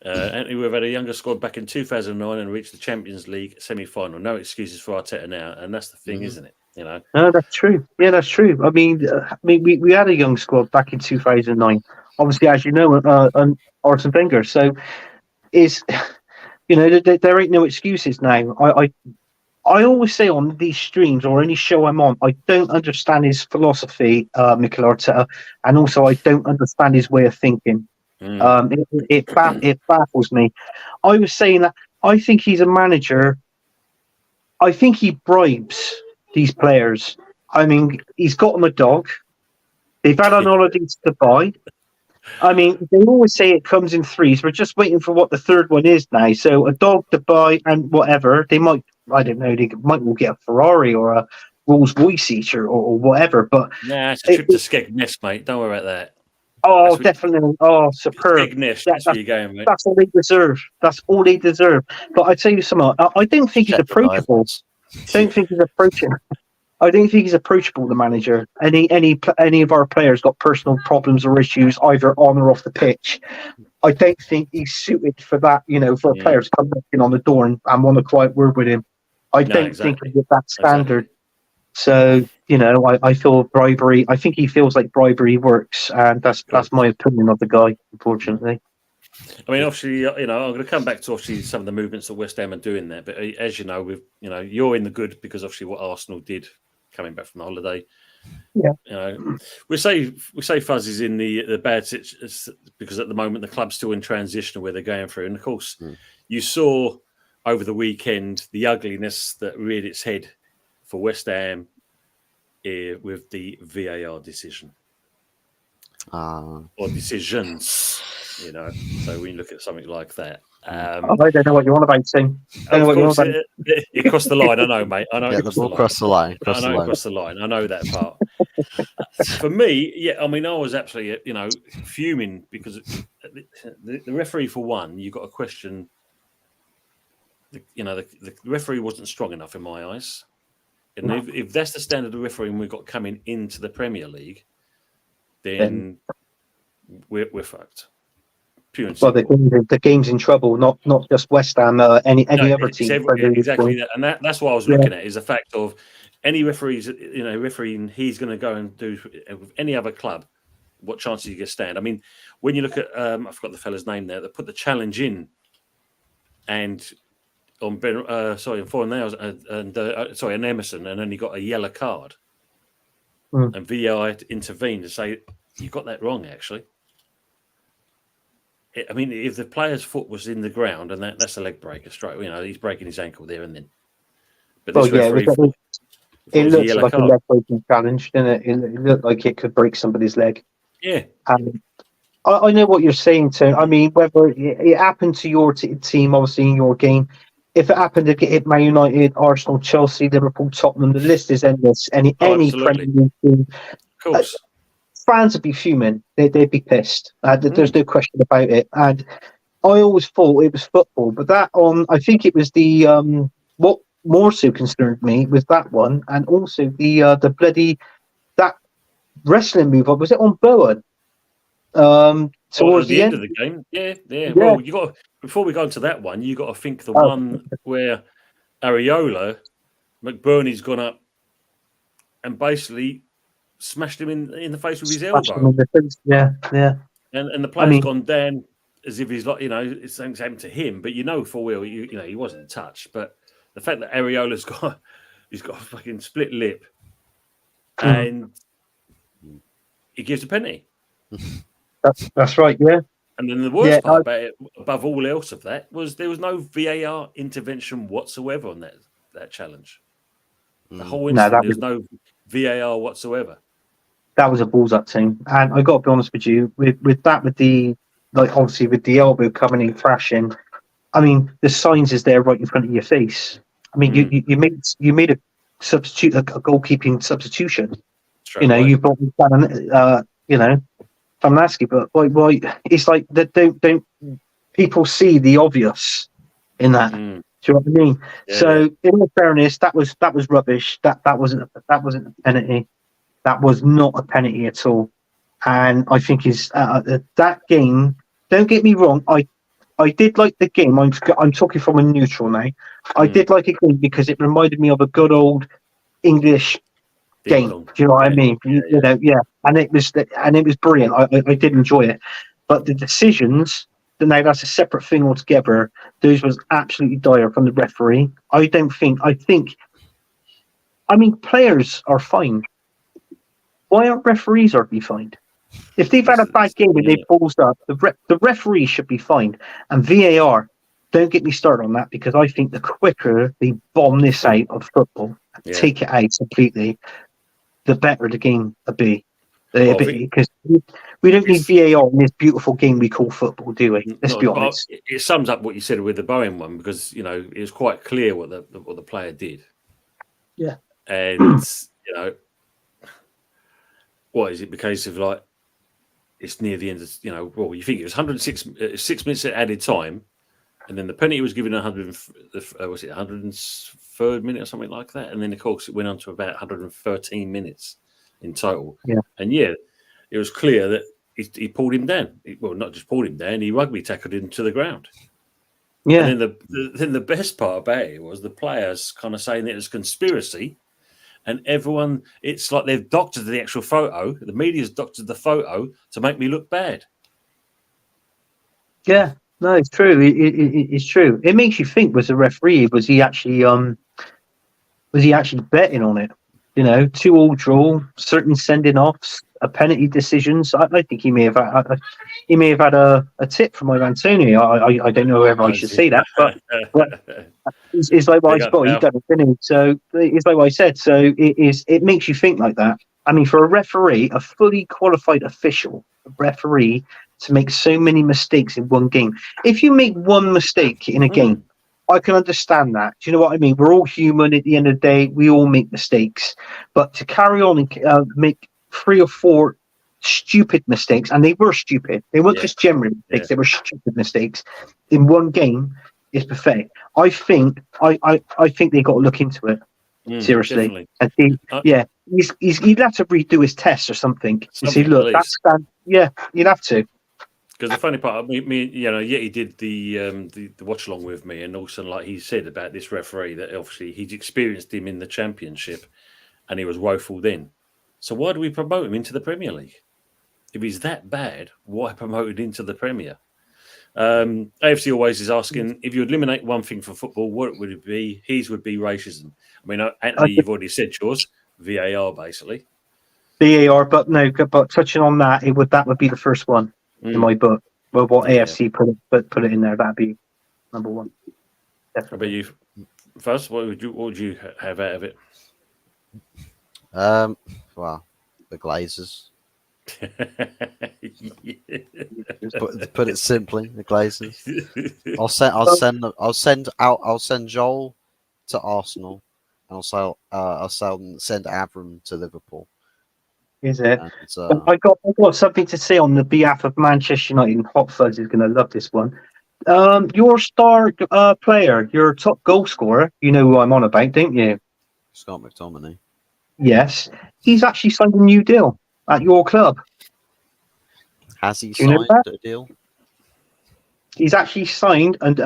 Anthony, we've had a younger squad back in 2009 and reached the Champions League semi-final. No excuses for Arteta now, and that's the thing, isn't it? No, that's true. Yeah, that's true. I mean, we had a young squad back in 2009. Obviously, as you know, Arsene Wenger. So, there ain't no excuses now. I always say on these streams or any show I'm on, I don't understand his philosophy, Mikel Arteta, and also I don't understand his way of thinking. It baffles me. I was saying that I think he's a manager. I think he bribes these players. I mean, he's got them a dog. They've had an holiday to Dubai. I mean, they always say it comes in threes. We're just waiting for what the third one is now. So a dog to buy and whatever. They might, I don't know, they might all get a Ferrari or a Rolls Royce each or whatever. But nah, it's a trip to Skegness, mate. Don't worry about that. Oh, definitely. Oh, superb. Skegness, that's where you're going, mate. That's all they deserve. That's all they deserve. But I tell you something, I don't think he's approachable. I don't think he's approachable, the manager. Any of our players got personal problems or issues, either on or off the pitch. I don't think he's suited for that, for a player to come knocking on the door and want a quiet word with him. I don't think he's at that standard. So, I feel bribery. I think he feels like bribery works, and that's my opinion of the guy, unfortunately. I mean, obviously, I'm going to come back to obviously some of the movements that West Ham are doing there. But as you know, you're in the good because obviously what Arsenal did coming back from the holiday. Yeah. We say Fuzz is in the bad situation because at the moment the club's still in transition where they're going through. And of course, you saw over the weekend the ugliness that reared its head for West Ham with the VAR decision or decisions. So when you look at something like that, I don't know what you want about, Tim. It crossed the line. I know, mate. I know the ball crossed the line. Crossed the line. I know that part. For me, I mean, I was absolutely, fuming because the referee, for one, you got to question. The referee wasn't strong enough in my eyes, and if that's the standard of refereeing we've got coming into the Premier League, then we're fucked. Well, the game's in trouble, not just West Ham, any other team. Exactly that, and that's what I was looking at is the fact of any referees, refereeing, he's going to go and do with any other club. What chances you get stand? I mean, when you look at, I forgot the fella's name there that put the challenge in, and on Foreign Nails and Emerson, and then he got a yellow card, and VAR intervened to say you got that wrong actually. I mean, if the player's foot was in the ground, and that's a leg breaker straight, he's breaking his ankle there and then. But this referee, it looks like a leg breaking challenge, didn't it? It looked like it could break somebody's leg. Yeah. I know what you're saying, Tony. I mean, whether it happened to your team, obviously in your game, if it happened to get Man United, Arsenal, Chelsea, Liverpool, Tottenham, the list is endless. Any Premier League team. Of course. Fans would be fuming. They'd be pissed. There's no question about it. And I always thought it was football, but I think it was the what more so concerned me was that one, and also the bloody that wrestling move. Was it on Bowen? Towards the end of the game. Yeah. Well, you got before we go into that one, you got to think the one where Areola McBurney's gone up and basically smashed him in the face with his elbow. Yeah. And the player's gone down as if he's like, it's something's happened to him. But full well, he wasn't touched. But the fact that Areola's got a fucking split lip and he gives a penny. That's right, yeah. And then the worst part about it, above all else of that, was there was no VAR intervention whatsoever on that challenge. The whole incident, there was no VAR whatsoever. That was a balls up thing, and I got to be honest with you, with the obviously with the elbow coming in crashing. I mean, the signs is there right in front of your face. I mean, you made a substitute, a goalkeeping substitution. You brought down, I'm asking, but why? It's like that. Don't people see the obvious in that? Do you know what I mean? Yeah. So, in all fairness, that was rubbish. That wasn't a penalty. That was not a penalty at all. And I think that game. Don't get me wrong. I did like the game. I'm talking from a neutral now. I did like it because it reminded me of a good old English game. Do you know what I mean? Yeah. And it was brilliant. I did enjoy it. But the decisions, now that's a separate thing altogether. Those was absolutely dire from the referee. I mean, players are fined. Why aren't referees are be fined? If they've had a bad game and they balls up, the referee should be fined. And VAR, don't get me started on that, because I think the quicker they bomb this out of football, take it out completely, the better the game will be. Because we don't need VAR in this beautiful game we call football, do we? Let's be honest. It sums up what you said with the Bowen one, because it was quite clear what the player did. Yeah, and what is it? Because of like it's near the end of well, you think it was 6 minutes at added time, and then the penalty was given 103rd minute or something like that, and then of course it went on to about 113 minutes in total. Yeah, and it was clear that he pulled him down. Well, not just pulled him down, he rugby tackled him to the ground. Yeah. And then the best part about it was the players kind of saying it was conspiracy, and everyone, it's like they've doctored the actual photo. The media's doctored the photo to make me look bad. Yeah, no, it's true. It's true. It makes you think: was the referee? Was he actually betting on it? 2-2 draw, certain sending offs, a penalty decisions. I think he may have had a tip from Antonio. I don't know whether I should say that, but it's like what I spot. He done it, didn't he? So it's like what I said. So it makes you think like that. I mean, for a referee, a fully qualified official, a referee, to make so many mistakes in one game. If you make one mistake in a game, I can understand that. Do you know what I mean? We're all human at the end of the day. We all make mistakes. But to carry on and make 3 or 4 stupid mistakes, and they were stupid. They weren't just general mistakes. They were stupid mistakes in one game is pathetic. I think they got to look into it seriously. And he'd have to redo his test or something. You see, look, that's you'd have to. Because the funny part, he did the watch along with me, and also like he said about this referee that obviously he's experienced him in the Championship, and he was woeful then. So why do we promote him into the Premier League? If he's that bad, why promote him into the Premier? AFC always is asking, if you eliminate one thing from football, what would it be? His would be racism. I mean, Anthony, you've already said yours, VAR basically. VAR, but touching on that, that would be the first one in my book. Well, what AFC put it in there, that'd be number one. Definitely. How about you? First, what would you have out of it? Well, the Glazers. Put it simply, the Glazers. I'll send Joel to Arsenal, and I'll send Avram to Liverpool. Is it? And, I got something to say on the behalf of Manchester United. And HotFuzz is going to love this one. Your star player, your top goal scorer, you know who I'm on about, don't you? Scott McTominay. Yes, he's actually signed a new deal at your club. Has he signed a deal? He's actually signed, and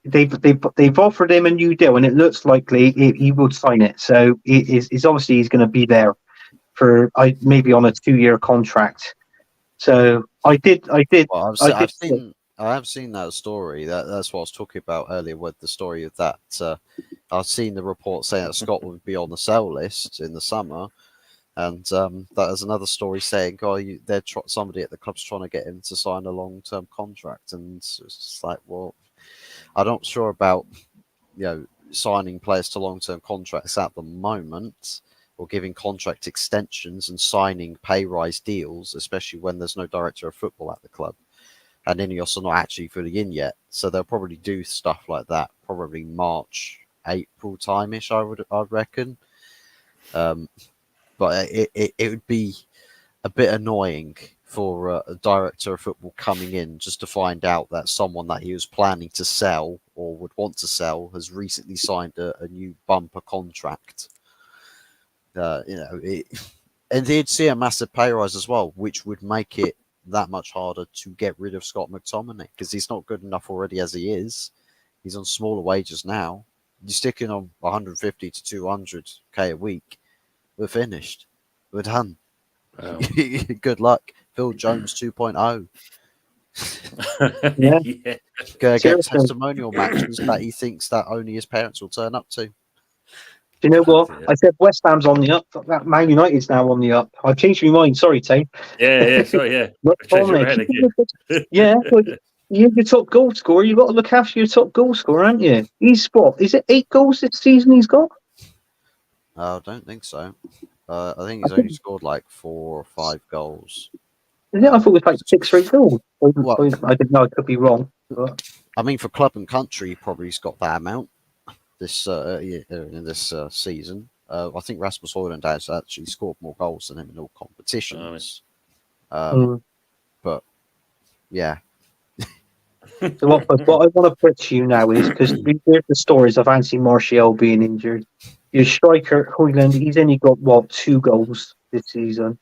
they've offered him a new deal, and it looks likely he will sign it. So he's obviously going to be there for maybe on a 2-year contract. So I have seen that story. That's what I was talking about earlier with the story of that. I've seen the report saying that Scott would be on the sell list in the summer, and that is another story saying, somebody at the club's trying to get him to sign a long-term contract, and it's just like, well, I'm not sure about signing players to long-term contracts at the moment, or giving contract extensions and signing pay rise deals, especially when there's no director of football at the club. And Ineos are not actually fully in yet. So they'll probably do stuff like that, probably March, April time-ish, I'd reckon. But it would be a bit annoying for a director of football coming in just to find out that someone that he was planning to sell or would want to sell has recently signed a new bumper contract. And they'd see a massive pay rise as well, which would make it that much harder to get rid of Scott McTominay because he's not good enough already as he is. He's on smaller wages now. You're sticking on 150 to 200k a week. We're finished. We're done. Good luck. Phil Jones 2.0. Yeah. Go get Seriously. testimonial matches that he thinks that only his parents will turn up to. Do you know what? I said West Ham's on the up. That Man United's now on the up. I changed my mind. Sorry, Tane. Sorry, yeah. Yeah, well, you're your top goal scorer. You've got to look after your top goal scorer, haven't you? He's what? Is it 8 goals this season he's got? I don't think so. I think he's only scored like 4 or 5 goals. Is it? I thought it was like 6 or 8 goals. Well, I didn't know. I could be wrong. But... I mean, for club and country, he probably's got that amount in this season. I think Rasmus Højlund has actually scored more goals than him in all competitions. But yeah. So what I want to put to you now is, because we heard the stories of Anthony Martial being injured. Your striker Højlund, he's only got 2 goals this season.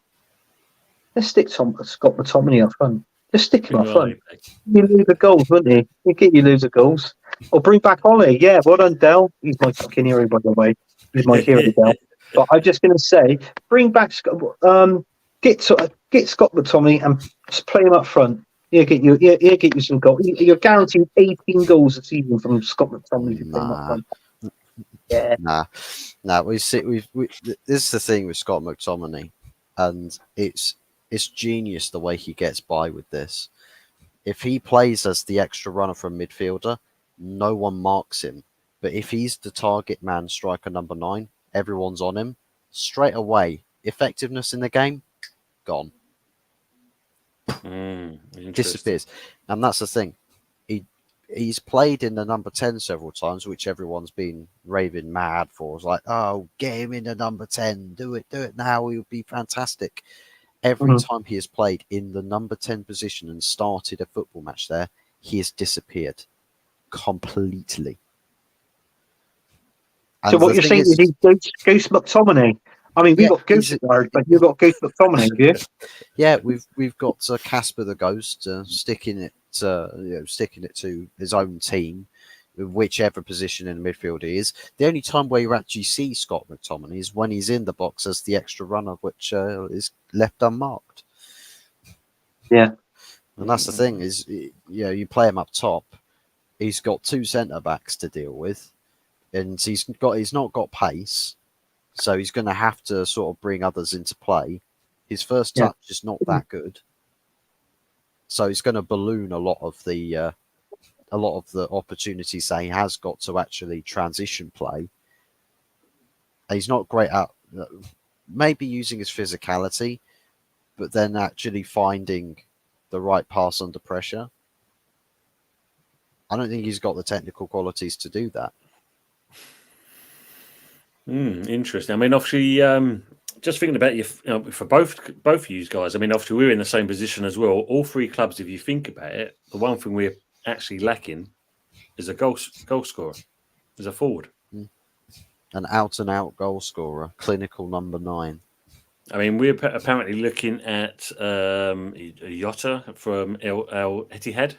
Let's stick Scott McTominay up front. Just stick him up front. You lose the goals, wouldn't he? You get your loser goals. Or bring back Ollie. Yeah, well done, Dell. He's my fucking hero, by the way. He's my hero, Dell. But I'm just going to say, bring back Scott. Get Scott McTominay and just play him up front. He'll get you some goals. You're guaranteed 18 goals a season from Scott McTominay if you play him up front. Yeah. Nah. This is the thing with Scott McTominay, and it's genius the way he gets by with this. If he plays as the extra runner from midfielder, no one marks him. But if he's the target man, striker number 9, everyone's on him. Straight away, effectiveness in the game, gone. Disappears. And that's the thing. He's played in the number 10 several times, which everyone's been raving mad for. It's like, oh, get him in the number 10. Do it now. He'll be fantastic. Every time he has played in the number 10 position and started a football match there, he has disappeared completely. And so what you're saying is he's Ghost McTominay. I mean, we've got Ghost Guard, but you've got Ghost McTominay, have you? Yeah, we've got Casper the Ghost sticking it to his own team, whichever position in the midfield he is. The only time where you actually see Scott McTominay is when he's in the box as the extra runner, which is left unmarked. Yeah, and that's the thing is, you play him up top. He's got 2 centre backs to deal with, and he's not got pace, so he's going to have to sort of bring others into play. His first touch is not that good, so he's going to balloon a lot of the opportunities that he has got to actually transition play. He's not great at maybe using his physicality, but then actually finding the right pass under pressure. I don't think he's got the technical qualities to do that. Interesting. I mean, obviously, just thinking about you for both of you guys. I mean, obviously, we're in the same position as well. All 3 clubs, if you think about it, the one thing we're actually lacking is a goal scorer, is a forward, an out-and-out goal scorer, clinical number 9. I mean, we're apparently looking at Jota from Al Ittihad.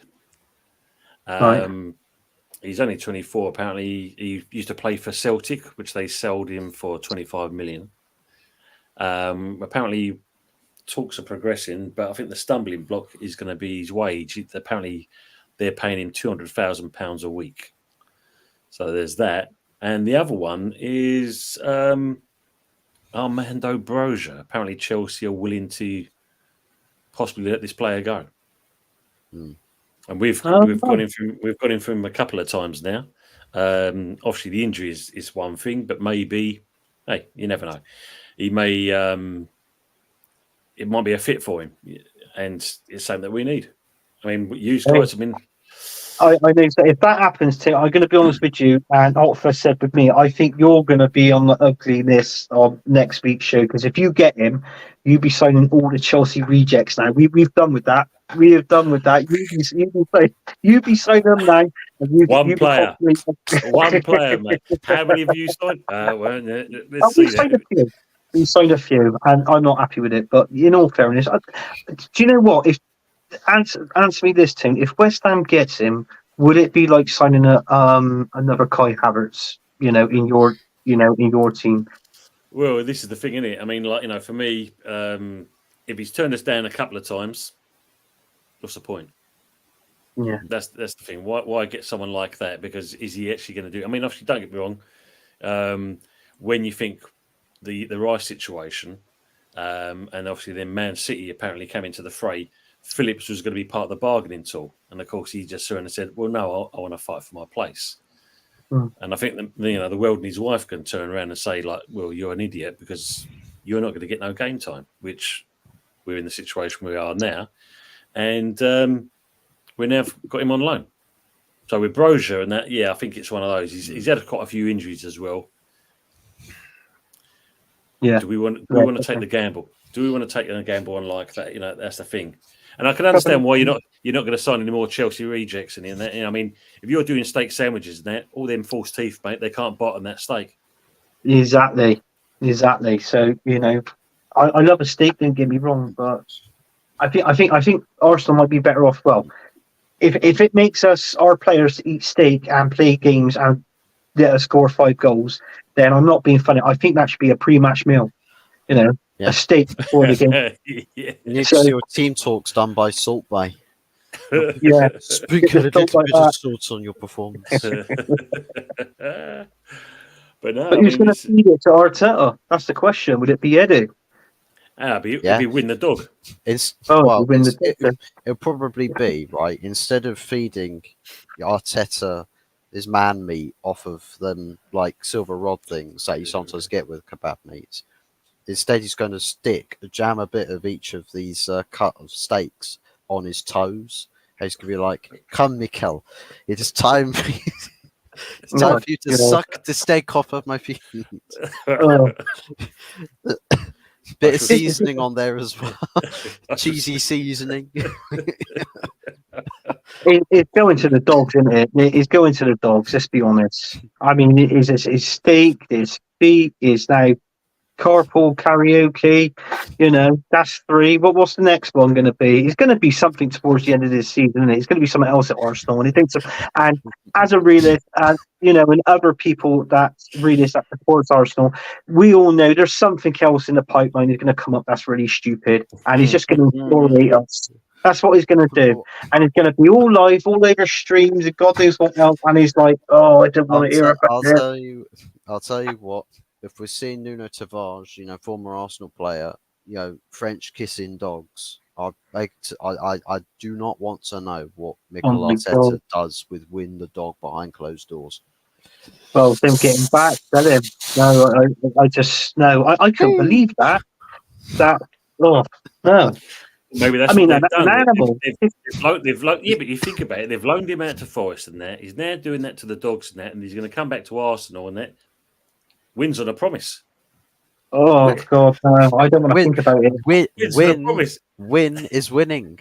He's only 24. Apparently, he used to play for Celtic, which they sold him for 25 million. Apparently, talks are progressing, but I think the stumbling block is going to be his wage. Apparently, they're paying him £200,000 a week. So there's that. And the other one is Armando Broja. Apparently, Chelsea are willing to possibly let this player go. And we've gone in for him a couple of times now. Obviously, the injury is one thing, but maybe, hey, you never know. He may, it might be a fit for him, and it's something that we need. I mean, you guys have been. I know. So if that happens, Tim, I'm going to be honest with you. And HotFuzz said with me, I think you're going to be on the ugly list of next week's show, because if you get him, you'll be signing all the Chelsea rejects now. We've done with that. We have done with that. You be signing them now. One player, mate. How many have you signed? Let's see that. We signed a few, and I'm not happy with it. But in all fairness, do you know what? If answer me this, Tim. If West Ham gets him, would it be like signing another Kai Havertz? In your team. Well, this is the thing, isn't it? I mean, for me, if he's turned us down a couple of times, what's the point? Yeah, that's the thing. Why get someone like that? Because is he actually going to do? I mean, obviously, don't get me wrong. When you think the Rice situation, and obviously then Man City apparently came into the fray, Phillips was going to be part of the bargaining tool, and of course he just turned and said, "Well, no, I want to fight for my place." And I think the world and his wife can turn around and say, like, "Well, you're an idiot because you're not going to get no game time," which we're in the situation we are now, and we now got him on loan. So with Brozier and that, I think it's one of those. He's had quite a few injuries as well. Yeah. Do we want to take the gamble? Do we want to take a gamble on like that? That's the thing. And I can understand why you're not going to sign any more Chelsea rejects and that. I mean, if you're doing steak sandwiches and that, all them false teeth, mate, they can't bite on that steak. Exactly. So I love a steak. Don't get me wrong, but I think Arsenal might be better off. Well, if it makes our players eat steak and play games and let us score 5 goals, then I'm not being funny. I think that should be a pre-match meal. A steak before the game. You need to see your team talks done by Salt Bay. Yeah, Sprinkle a little bit of salt on your performance. But who's going to feed it to Arteta? That's the question. Would it be Edu? It'd be Win the Dog. It'll probably be, right, instead of feeding Arteta his man meat off of them like silver rod things that you sometimes get with kebab meats. Instead, he's going to jam a bit of each of these cut of steaks on his toes. He's going to be like, "Come, Mikel, it is time for you, for you to suck the steak off of my feet." Bit of seasoning on there as well. Cheesy seasoning. It's going to the dogs, isn't it? It's going to the dogs, let's be honest. I mean, it's steak, there's feet, is now carpool karaoke, that's 3. But what's the next one going to be? It's going to be something towards the end of this season, isn't it? It's going to be something else at Arsenal. And as a realist, and other people that realist that supports Arsenal, we all know there's something else in the pipeline that's going to come up that's really stupid, and he's just going to infuriate us. That's what he's going to do, and it's going to be all live, all over streams, and God knows what else. And he's like, "Oh, I don't want to hear about it." I'll tell you what. If we're seeing Nuno Tavares, former Arsenal player, French kissing dogs, I do not want to know what Mikel Arteta does with Win the Dog behind closed doors. Well, them getting back, tell him. No, I couldn't believe that. No. Maybe that's an animal. But you think about it, they've loaned him out to Forest and that. He's now doing that to the dogs and that, and he's going to come back to Arsenal and that. Wins on a promise. Oh God, no! I don't want to think about it. Win is winning. Win is winning.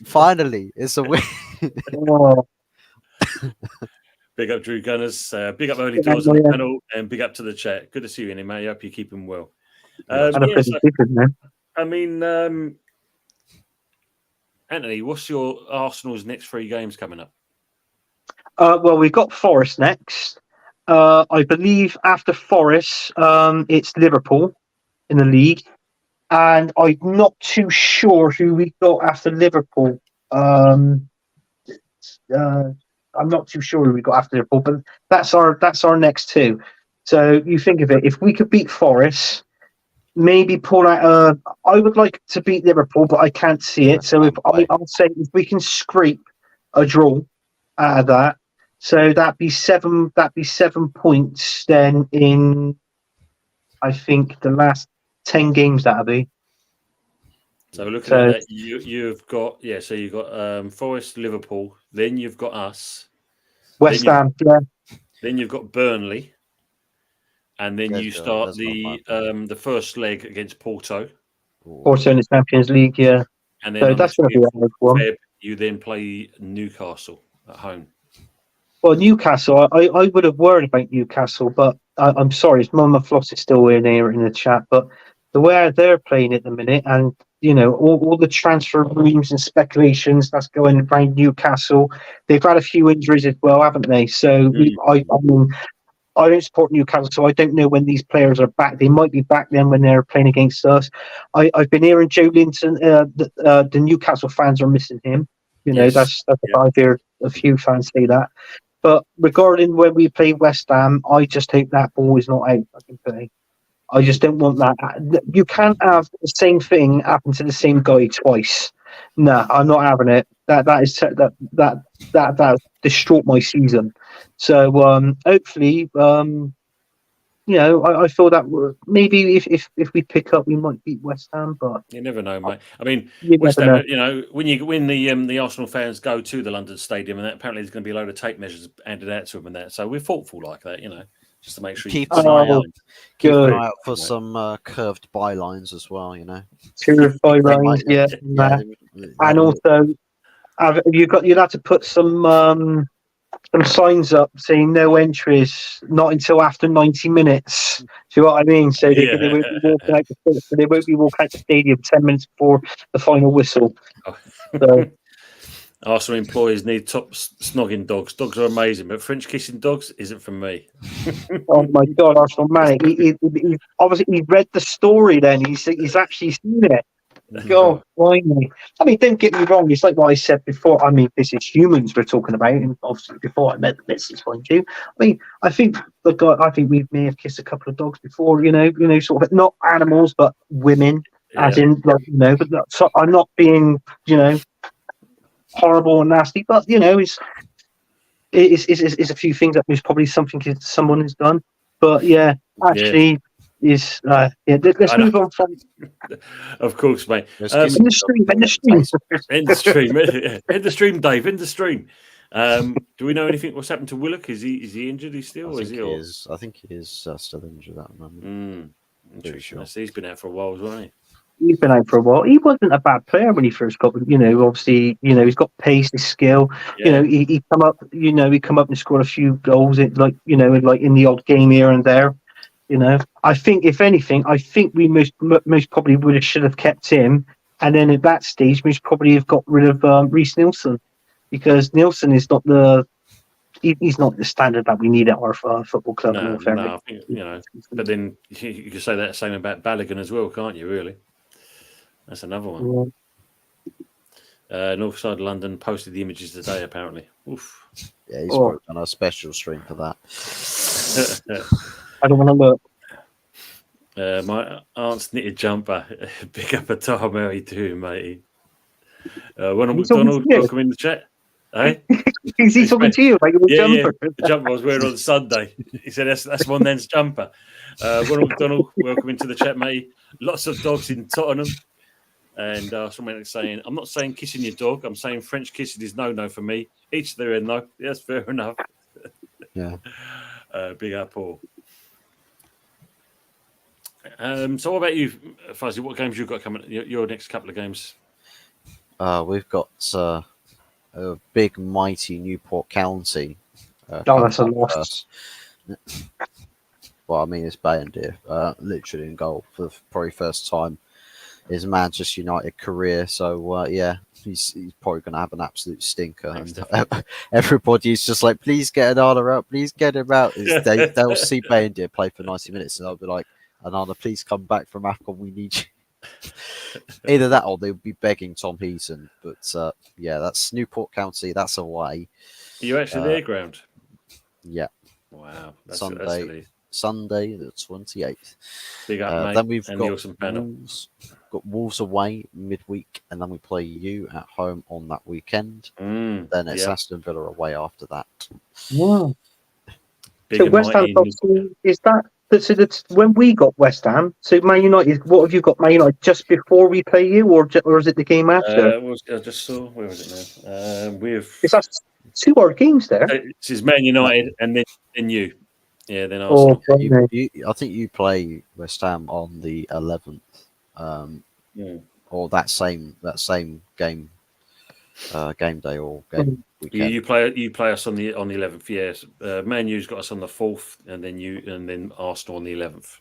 Finally, it's a win. Big up Drew Gunners. Big up Early Doors on the panel, and big up to the chat. Good to see you, Annie, mate. I hope you're keeping well. Anthony, what's your Arsenal's next 3 games coming up? Well, we've got Forest next. I believe after Forest, it's Liverpool in the league, and I'm not too sure who we got after Liverpool. I'm not too sure who we got after Liverpool, but that's our next 2. So you think of it, if we could beat Forest, maybe pull out. I would like to beat Liverpool, but I can't see it. So I'll say if we can scrape a draw out of that. So that'd be 7 points then in, I think, the last 10 games that'll be. So looking at that, you've got so you've got Forest, Liverpool, then you've got us. West Ham, Then you've got Burnley. And then you start the first leg against Porto. Porto in the Champions League, yeah. And then that's going to be a hard one. You then play Newcastle at home. Well, Newcastle, I would have worried about Newcastle, but I'm sorry, Mama Floss is still in here in the chat, but the way they're playing at the minute, and all the transfer rumors and speculations that's going around Newcastle, they've had a few injuries as well, haven't they? So I I don't support Newcastle, so I don't know when these players are back. They might be back then when they're playing against us. I've been hearing Joe Linton. The Newcastle fans are missing him. That's what I've heard a few fans say that. But regarding when we play West Ham, I just hope that ball is not out. I can play. I just don't want that. You can't have the same thing happen to the same guy twice. No, I'm not having it. That distraught my season. So hopefully, I feel that maybe if we pick up, we might beat West Ham. But you never know, mate. I mean, West Ham. When the Arsenal fans go to the London Stadium, and apparently there's going to be a load of tape measures handed out to them and that. So we're thoughtful like that, just to make sure keep an eye out for some curved bylines as well. Curved bylines, yeah. And also, you'll have to put some signs up saying no entries, not until after 90 minutes. Do you know what I mean? So they won't be walking out the stadium 10 minutes before the final whistle. So. Arsenal employees need top snogging dogs. Dogs are amazing, but French kissing dogs isn't for me. Oh my God, Arsenal man! He obviously he read the story. Then he's actually seen it. God, why me? I mean, don't get me wrong. It's like what I said before. I mean, this is humans we're talking about, and obviously before I met the missus, mind you. I mean, I think we may have kissed a couple of dogs before. Sort of not animals, but women, as in But so I'm not being horrible and nasty, but it's a few things that there's probably something someone has done. But let's move on from. Of course, mate. End the stream, Dave. End the stream. Do we know anything? What's happened to Willock? Is he injured? Is he still? I think he is still injured at the moment. Interesting. Sure. He's been out for a while, hasn't he? He's been out for a while. He wasn't a bad player when he first got. Obviously, he's got pace, his skill. Yeah. He come up. He come up and scored a few goals. In the odd game here and there. I think if anything, we most probably should have kept him, and then at that stage, we should probably have got rid of Reece Nielsen, because Nielsen is not he's not the standard that we need at our football club. No, I think, but then you can say that same about Balogun as well, can't you? Really. That's another one. Yeah. North Side of London posted the images today, apparently. Oof. Yeah, he's worked on a special stream for that. I don't want to look. My aunt's knitted jumper. Pick up a towel, Mary, too, matey. Ronald McDonald, welcome in the chat. Hey? Is he talking to you about your jumper? Yeah. The jumper I was wearing on Sunday. He said that's one then's jumper. Ronald McDonald, welcome into the chat, mate. Lots of dogs in Tottenham. And someone saying, I'm not saying kissing your dog. I'm saying French kissing is no for me. Each their own, though. Yes, fair enough. Yeah. Big up, Paul. So what about you, Fuzzy? What games you got coming? Your next couple of games? We've got a big, mighty Newport County. That's a loss. Well, I mean, it's Bayendir, literally in goal for the probably first time in his Manchester United career. So, he's probably going to have an absolute stinker. And everybody's just like, please get Anana out, please get him out. They'll see Bayendir play for 90 minutes and they'll be like, Anana, please come back from AFCON, we need you. Either that or they'll be begging Tom Heaton. But that's Newport County, that's away. Are you actually there, ground? Yeah. Wow. Sunday the 28th. Big up, mate. Then we've got Wolves away midweek, and then we play you at home on that weekend. Then it's Aston Villa away after that. Yeah. So West Ham is that? So that's when we got West Ham. So Man United, what have you got? Man United just before we play you, or is it the game after? I just saw. Where was it now? Is that 2 hard games there? This is Man United, and then you. Yeah, then Arsenal. I think you play West Ham on the 11th, or that same game day or game weekend. You play us on the 11th. Yes, Man U's got us on the 4th, and then Arsenal on the 11th.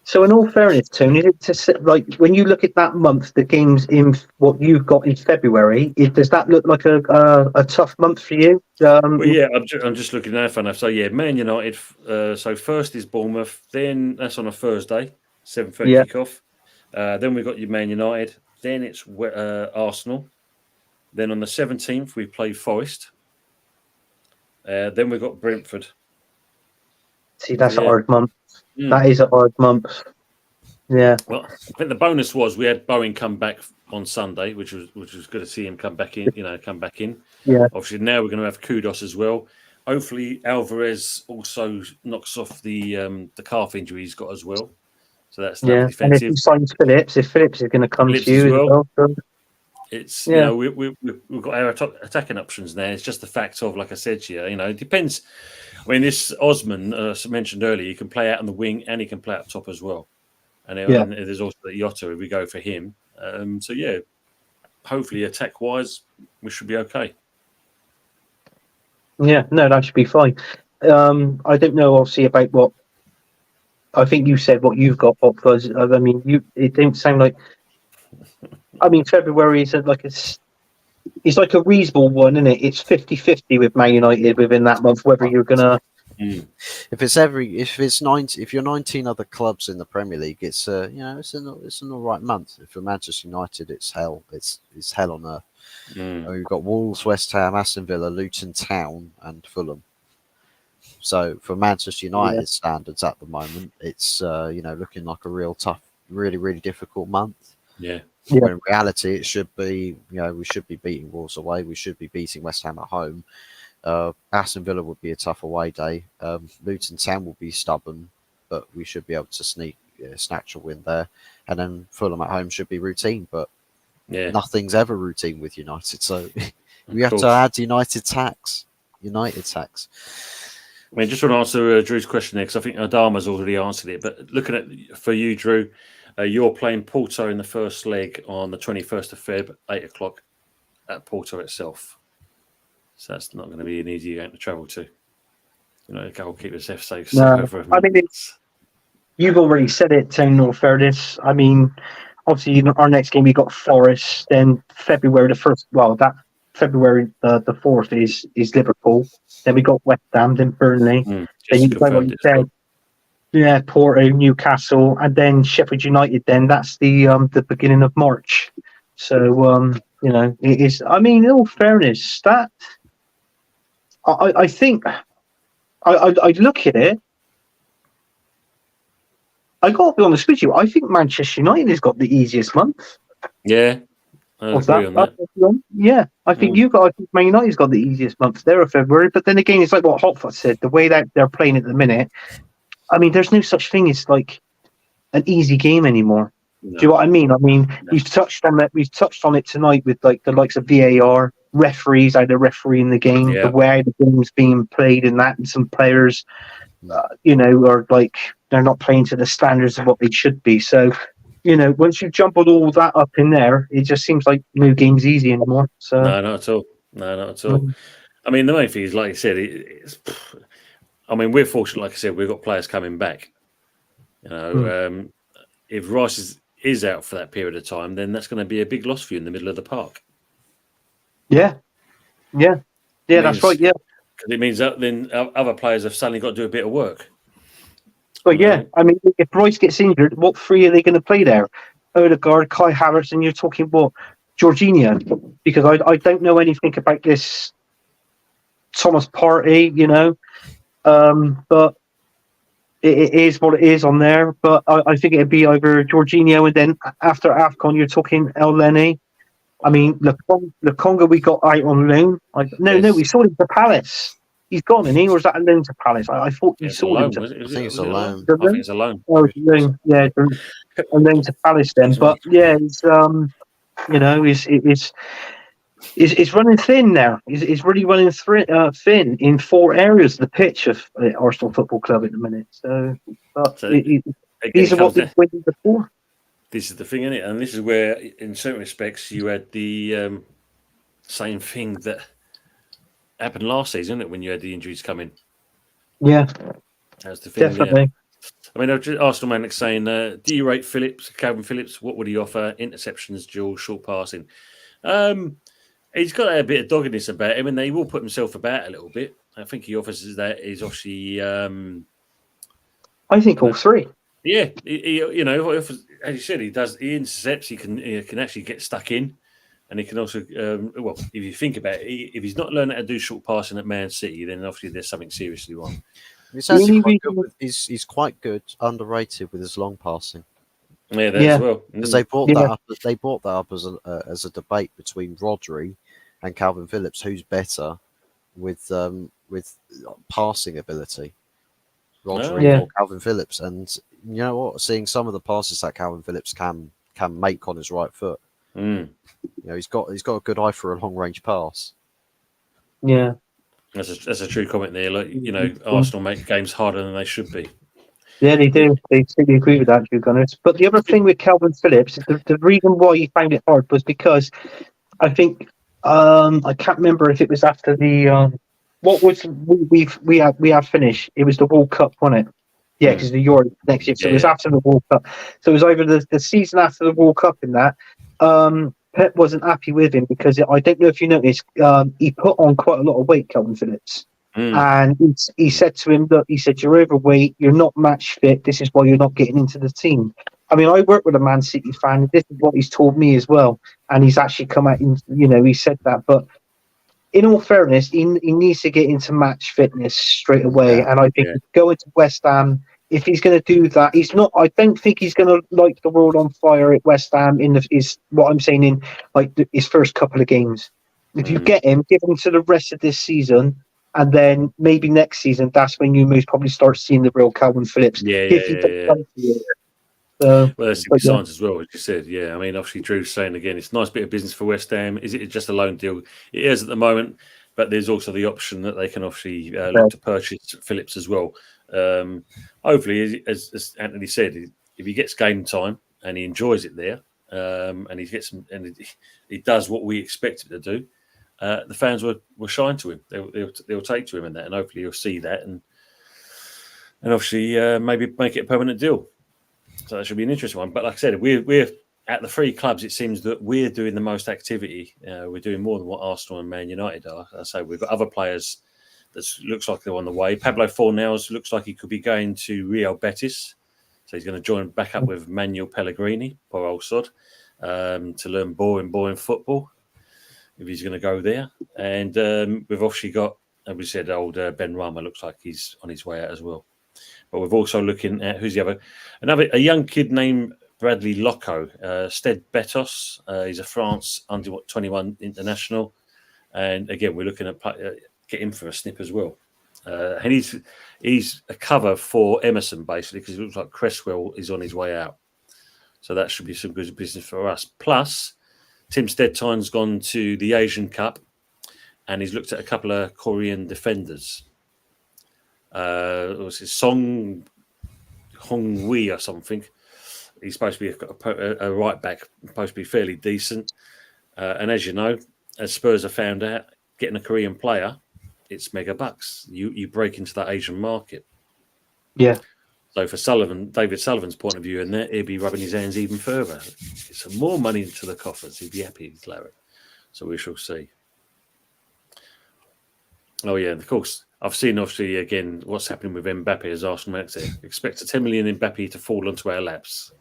So, in all fairness, Tony, is it just like when you look at that month, the games in what you've got in February, does that look like a tough month for you? Well, yeah, I'm just looking now, fun enough. So yeah, Man United. So first is Bournemouth. Then that's on a Thursday, 7:30 Yeah. kickoff. Then we've got your Man United. Then it's Arsenal. Then on the 17th we play Forest. Then we've got Brentford. See, that's a hard month. That is a hard month. Yeah. Well, I think the bonus was we had Bowen come back on Sunday, which was good to see him come back in. Come back in. Yeah. Obviously, now we're going to have Kudos as well. Hopefully, Alvarez also knocks off the calf injury he's got as well. So that's defensive. And if he signs Phillips, if Phillips is going to come to you as well. It's we've got our attacking options now. It's just the fact of, like I said to you, it depends. I mean, this Osman mentioned earlier, he can play out on the wing and he can play up top as well. And there's also the Jota if we go for him. So yeah, hopefully attack wise, we should be okay. Yeah, no, that should be fine. I don't know, obviously, about what I think you said. What you've got, HotFuzz. I mean, it didn't sound like. I mean, February is it's like a reasonable one, isn't it? It's 50-50 with Man United within that month, whether you're gonna. If you're 19 other clubs in the Premier League, it's it's an all right month. If you're Manchester United, it's hell. It's hell on earth. We've got Wolves, West Ham, Aston Villa, Luton Town, and Fulham. So for Manchester United standards at the moment, it's looking like a real tough, really, really difficult month. Yeah. When in reality, it should be, we should be beating Wolves away. We should be beating West Ham at home. Aston Villa would be a tough away day. Luton Town will be stubborn, but we should be able to snatch a win there. And then Fulham at home should be routine, but nothing's ever routine with United. So we have to add United tax. I mean, just want to answer Drew's question there, because I think Adama's already answered it. But looking at for you, Drew, you're playing Porto in the first leg on the 21st of Feb, 8 o'clock at Porto itself. So that's not going to be an easy game to travel to. Goalkeepers have safe. No, I mean, you've already said it, Tony, in fairness. I mean, obviously, our next game we got Forest. Then February the 1st. Well, that February the 4th is Liverpool. Then we got West Ham, then Burnley. Then you play what you said. Yeah, Porto, Newcastle, and then Sheffield United. Then that's the beginning of March. So it is. I mean, in all fairness, that I think I look at it. I got to be honest with you. I think Manchester United has got the easiest month. Yeah, I agree on that. Yeah, I think I think Man United's got the easiest month there of February. But then again, it's like what HotFuzz said. The way that they're playing at the minute. I mean, there's no such thing as like an easy game anymore. No. Do you know what I mean? We've touched on that. We've touched on it tonight with like the likes of VAR, referees, either refereeing the game, the way the game's being played, and that, and some players, are like they're not playing to the standards of what they should be. So, once you've jumbled all that up in there, it just seems like no game's easy anymore. So no, not at all. I mean, the main thing is, like I said, we're fortunate. Like I said, we've got players coming back. If Rice is out for that period of time, then that's going to be a big loss for you in the middle of the park. Yeah, that's right. Yeah, because it means that then other players have suddenly got to do a bit of work. But I mean, if Rice gets injured, what three are they going to play there? Odegaard, Kai Havertz, and you're talking about Jorginho, because I don't know anything about this Thomas Partey, but it is what it is on there. But I think it'd be either Jorginho, and then after AFCON, you're talking El Neni. I mean, Lukonga we got out on loan. No, we saw him to Palace. He's gone, and he was at a loan to Palace. I thought we saw him. I think it's a loan. I think it's a loan. Oh, it's a loan. Yeah, and then to Palace then. But yeah, it's it's running thin now. It's really running thin in 4 areas of the pitch of Arsenal Football Club at the minute. These are what we've waited before. This is the thing, isn't it? And this is where, in certain respects, you had the same thing that happened last season, isn't it? When you had the injuries coming. Yeah, that's the thing. definitely. I mean, Arsenal man saying, do you rate Calvin Phillips? What would he offer? Interceptions, dual, short passing. He's got a bit of doggedness about him, and he will put himself about a little bit. I think he offers that. He's obviously. I think all three. Yeah, he as you said, he does. He intercepts. He can actually get stuck in, and he can also. If you think about it, if he's not learning how to do short passing at Man City, then obviously there's something seriously wrong. He's actually quite good he's quite good, underrated with his long passing. Yeah, that as well. Because they brought that up. They brought that up as a debate between Rodri and Calvin Phillips, who's better with passing ability, Rodri or Calvin Phillips. And you know what? Seeing some of the passes that Calvin Phillips can make on his right foot, you know, he's got a good eye for a long range pass. Yeah, that's a true comment there. Like, you know, Arsenal make games harder than they should be. Yeah, they do. They completely agree with that, to be honest. But the other thing with Calvin Phillips, the reason why he found it hard was because I think I can't remember if it was after the what was we have finished. It was the World Cup, wasn't it? Yeah, because the Euro next year. So it was after the World Cup. So it was over the season after the World Cup. In that, Pep wasn't happy with him because I don't know if you noticed, he put on quite a lot of weight, Calvin Phillips. And he said to him, look, he said, you're overweight, you're not match fit, this is why you're not getting into the team. I mean, I work with a Man City fan, and this is what he's told me as well. And he's actually come out and, you know, he said that. But in all fairness, he needs to get into match fitness straight away. And I think going to West Ham, if he's going to do that, I don't think he's going to light the world on fire at West Ham is what I'm saying in like his first couple of games. If you get him, give him to the rest of this season. And then maybe next season, that's when you most probably start seeing the real Calvin Phillips. Well, there's some signs as well, as you said. Yeah, I mean, obviously, Drew's saying again, it's a nice bit of business for West Ham. Is it just a loan deal? It is at the moment, but there's also the option that they can obviously look to purchase Phillips as well. Hopefully, as Anthony said, if he gets game time and he enjoys it there, and he does what we expect him to do. The fans will shine to him. They'll take to him and that, and hopefully you'll see that, and obviously maybe make it a permanent deal. So that should be an interesting one. But like I said, we're at the three clubs. It seems that we're doing the most activity. We're doing more than what Arsenal and Man United are. I say we've got other players that looks like they're on the way. Pablo Fornals looks like he could be going to Real Betis, so he's going to join back up with Manuel Pellegrini, poor old sod, to learn boring football. If he's going to go there. And we've obviously got, as we said, old Ben Rama looks like he's on his way out as well. But we're also looking at who's the other, a young kid named Bradley Loco, Stade Betos. He's a France under 21 international. And again, we're looking at get him for a snip as well. And he's a cover for Emerson, basically, because it looks like Cresswell is on his way out. So that should be some good business for us. Plus, Tim Steadtine's gone to the Asian Cup and he's looked at a couple of Korean defenders. Was it Song Hong-wee or something? He's supposed to be a right back, supposed to be fairly decent. And as you know, as Spurs have found out, getting a Korean player, it's mega bucks. You break into that Asian market. Yeah. So for David Sullivan's point of view, and that he'd be rubbing his hands even further. Get some more money into the coffers. He'd be happy, Larry. So we shall see. Oh yeah, of course. I've seen obviously again what's happening with Mbappe as Arsenal expect a 10 million Mbappe to fall onto our laps.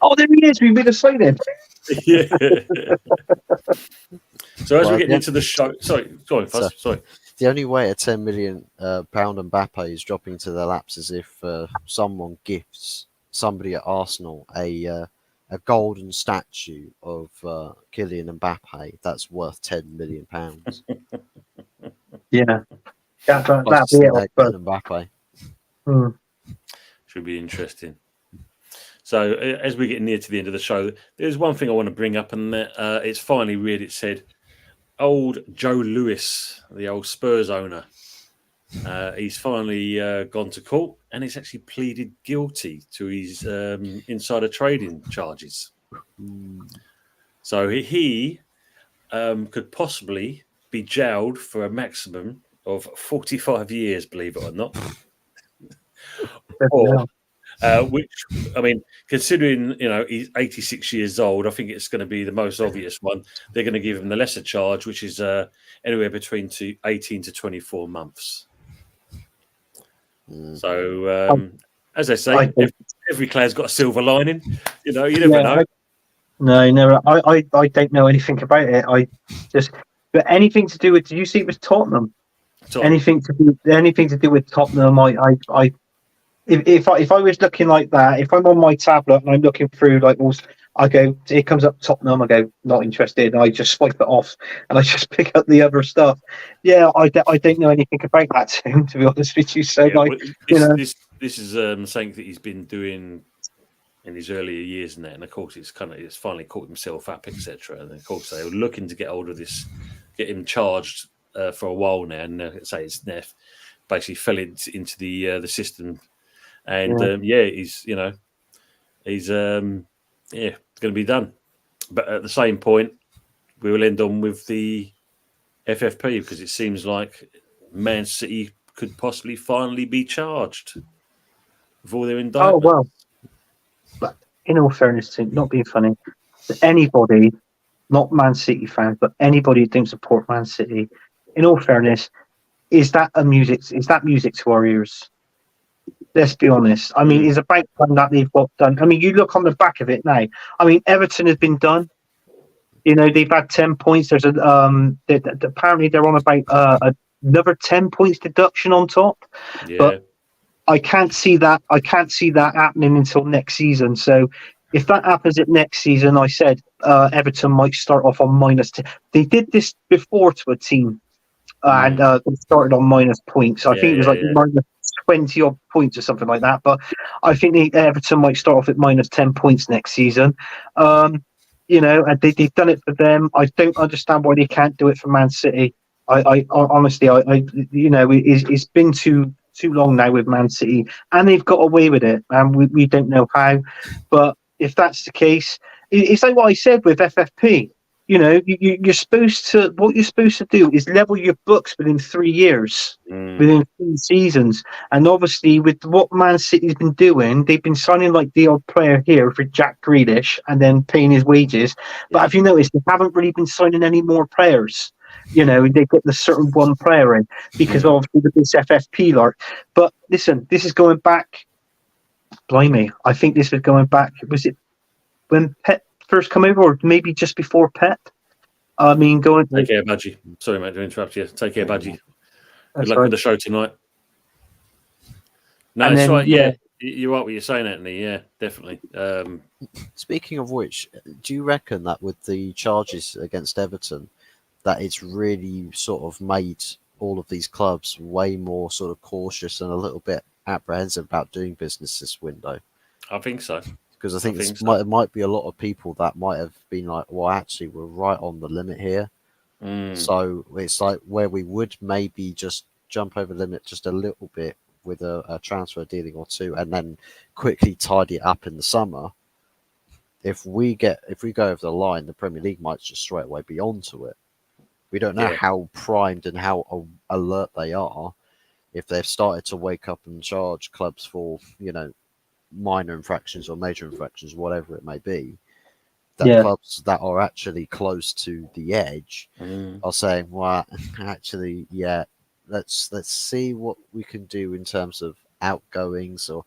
Oh, there he is. We made a sign in. Yeah. So as we get into the show, sorry, Fuzz, sorry. The only way a £10 million Mbappe is dropping to their laps is if someone gifts somebody at Arsenal a golden statue of Kylian Mbappe that's worth £10 million. Yeah, that'd be it. Mbappe. Should be interesting. So as we get near to the end of the show, there's one thing I want to bring up, and it's finally reared its head. Old Joe Lewis, the old Spurs owner, he's finally gone to court and he's actually pleaded guilty to his insider trading charges. So he could possibly be jailed for a maximum of 45 years, believe it or not. Which, I mean, considering, he's 86 years old, I think it's going to be the most obvious one. They're going to give him the lesser charge, which is anywhere between 18 to 24 months. So, as I say, every cloud's got a silver lining. You never know. No. I don't know anything about it. But anything to do with, did you see it was Tottenham? Anything to do with Tottenham, if I was looking like that, if I'm on my tablet and I'm looking through I go, it comes up Tottenham, I go, not interested, and I just swipe it off and I just pick up the other stuff. Yeah, I don't know anything about that team, to be honest with you. So this is something that he's been doing in his earlier years and of course it's finally caught himself up, etc. And of course they were looking to get hold of this, get him charged for a while now, and say it's Neff basically fell into the system. And he's going to be done. But at the same point, we will end on with the FFP because it seems like Man City could possibly finally be charged with all their indictments. Oh well, but in all fairness, not being funny, anybody, not Man City fans, but anybody who didn't support Man City, in all fairness, is that music to our ears? Let's be honest. I mean, it's about time that they've got done. I mean, you look on the back of it now. I mean, Everton has been done. They've had 10 points. There's apparently they're on about another 10 points deduction on top. Yeah. But I can't see that. Happening until next season. So if that happens at next season, I said Everton might start off on -10. They did this before to a team. And they started on minus points. I think it was minus 20 odd points or something like that. But I think Everton might start off at minus 10 points next season. And they've done it for them. I don't understand why they can't do it for Man City. I honestly, it's been too long now with Man City, and they've got away with it, and we don't know how. But if that's the case, it's like what I said with FFP. You're supposed to. What you're supposed to do is level your books within 3 years, within 3 seasons. And obviously, with what Man City's been doing, they've been signing like the odd player here for Jack Grealish and then paying his wages. But have you noticed they haven't really been signing any more players? They get the certain one player in because obviously with this FFP lark. But listen, this is going back. Blimey, I think this was going back. Was it when Pep first come over, or maybe just before Pep? I mean, Take care, Badgie. Sorry, mate, to interrupt you. Take care, Badgie. Good luck with the show tonight. No, that's right. Yeah, you're right what you're saying, Anthony. Yeah, definitely. Speaking of which, do you reckon that with the charges against Everton, that it's really sort of made all of these clubs way more sort of cautious and a little bit apprehensive about doing business this window? I think so. Because I think there might be a lot of people that might have been like, well, actually, we're right on the limit here. So it's like where we would maybe just jump over the limit just a little bit with a transfer dealing or two and then quickly tidy it up in the summer. If we go over the line, the Premier League might just straight away be onto it. We don't know how primed and how alert they are if they've started to wake up and charge clubs for, minor infractions or major infractions, whatever it may be, that clubs that are actually close to the edge are saying, well, actually, let's see what we can do in terms of outgoings, or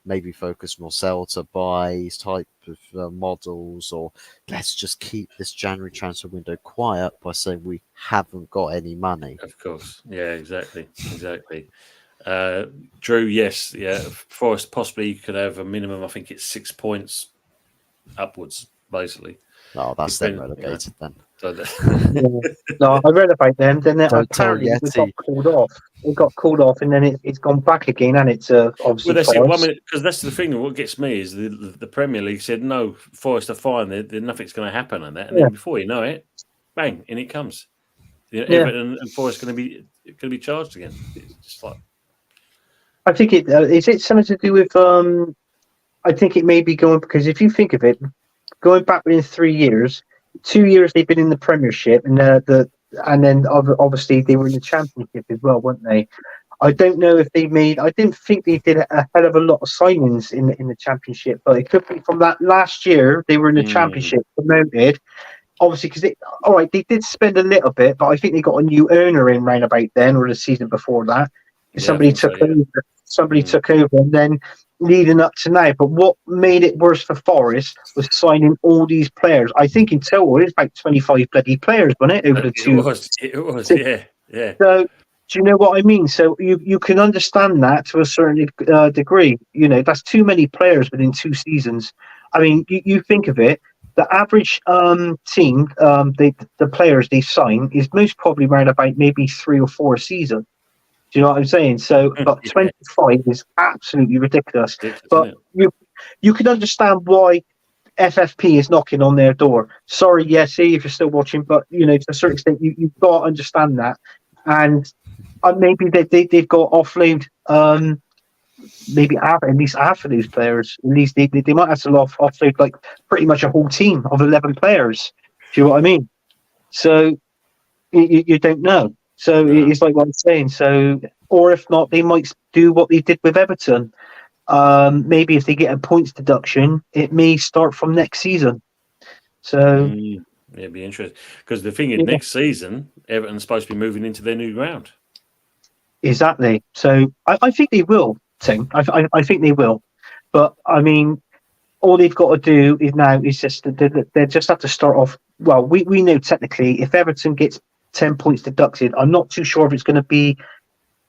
maybe focus more sell to buys type of models, or let's just keep this January transfer window quiet by saying we haven't got any money. Of course. Yeah, exactly. Drew, yes, Forest possibly could have a minimum. I think it's 6 points upwards, basically. No, that's them relegated then. No, I read about them. Then apparently it got called off. It got called off, and then it's gone back again, and it's obviously. Well, that's it. 1 minute, because that's the thing. What gets me is the Premier League said no, Forest are fine. Nothing's going to happen on that, and then before you know it, bang, in it comes. Everton and Forest going to be charged again. It's just like. I think is it something to do with I think it may be going, because if you think of it, going back within 3 years, 2 years they've been in the Premiership, and and then obviously they were in the Championship as well, weren't they? I don't know if they made. I didn't think they did a hell of a lot of signings in the Championship, but it could be from that last year. They were in the Championship, promoted. Obviously, because they did spend a little bit, but I think they got a new owner in round about then, or the season before that. Somebody took over. Somebody took over, and then leading up to now. But what made it worse for Forest was signing all these players. I think in total it was about 25 bloody players, wasn't it? Over the two. It was, yeah. So, do you know what I mean? So you can understand that to a certain degree. You know, that's too many players within 2 seasons. I mean, you think of it. The average team, the players they sign is most probably around about maybe 3 or 4 a season. Do you know what I'm saying? So, but 25 is absolutely ridiculous. But you can understand why FFP is knocking on their door. Sorry, Yessie, if you're still watching, but you know, to a certain extent, you've got to understand that. And maybe they've got offload, maybe at least half of these players. At least they might have to offload like pretty much a whole team of 11 players. Do you know what I mean? So you don't know. So it's like what I'm saying. So, or if not, they might do what they did with Everton. Maybe if they get a points deduction, it may start from next season. So it'd be interesting because the thing is, next season Everton's supposed to be moving into their new ground. Exactly. So I think they will. Tim. I think they will. But I mean, all they've got to do is just they just have to start off. Well, we know technically if Everton gets 10 points deducted, I'm not too sure if it's going to be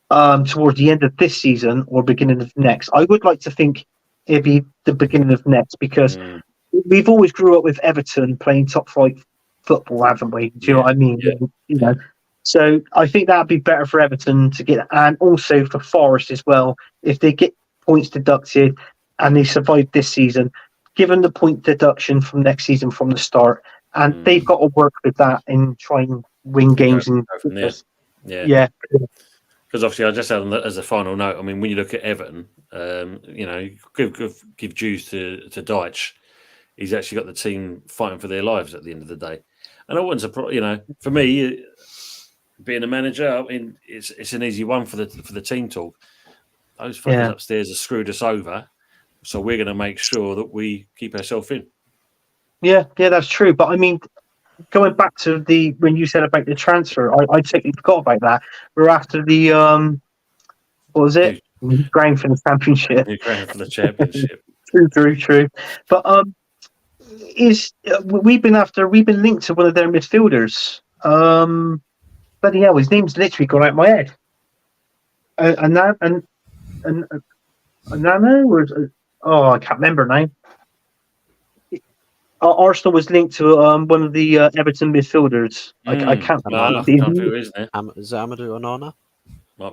towards the end of this season or beginning of next. I would like to think it'd be the beginning of next because we've always grew up with Everton playing top 5 football, haven't we? Do you know what I mean? Yeah. You know, so I think that'd be better for Everton to get, and also for Forest as well. If they get points deducted and they survive this season, given the point deduction from next season from the start, and they've got to work with that and try and win games. Yeah. Because obviously, I just had as a final note. I mean, when you look at Everton, you know, give dues to Deitch. He's actually got the team fighting for their lives at the end of the day. And I wasn't surprised. You know, for me, being a manager, I mean, it's an easy one for the team talk. Those fuckers upstairs have screwed us over, so we're going to make sure that we keep ourselves in. Yeah, that's true. But I mean, going back to when you said about the transfer, I totally forgot about that. We're after the what was it? Ground for the championship. Ground for the championship. True. But we've been linked to one of their midfielders. Bloody hell, his name's literally gone out of my head. Nano or I can't remember now. Arsenal was linked to one of the Everton midfielders. I can't remember. Is it Amadou Onana?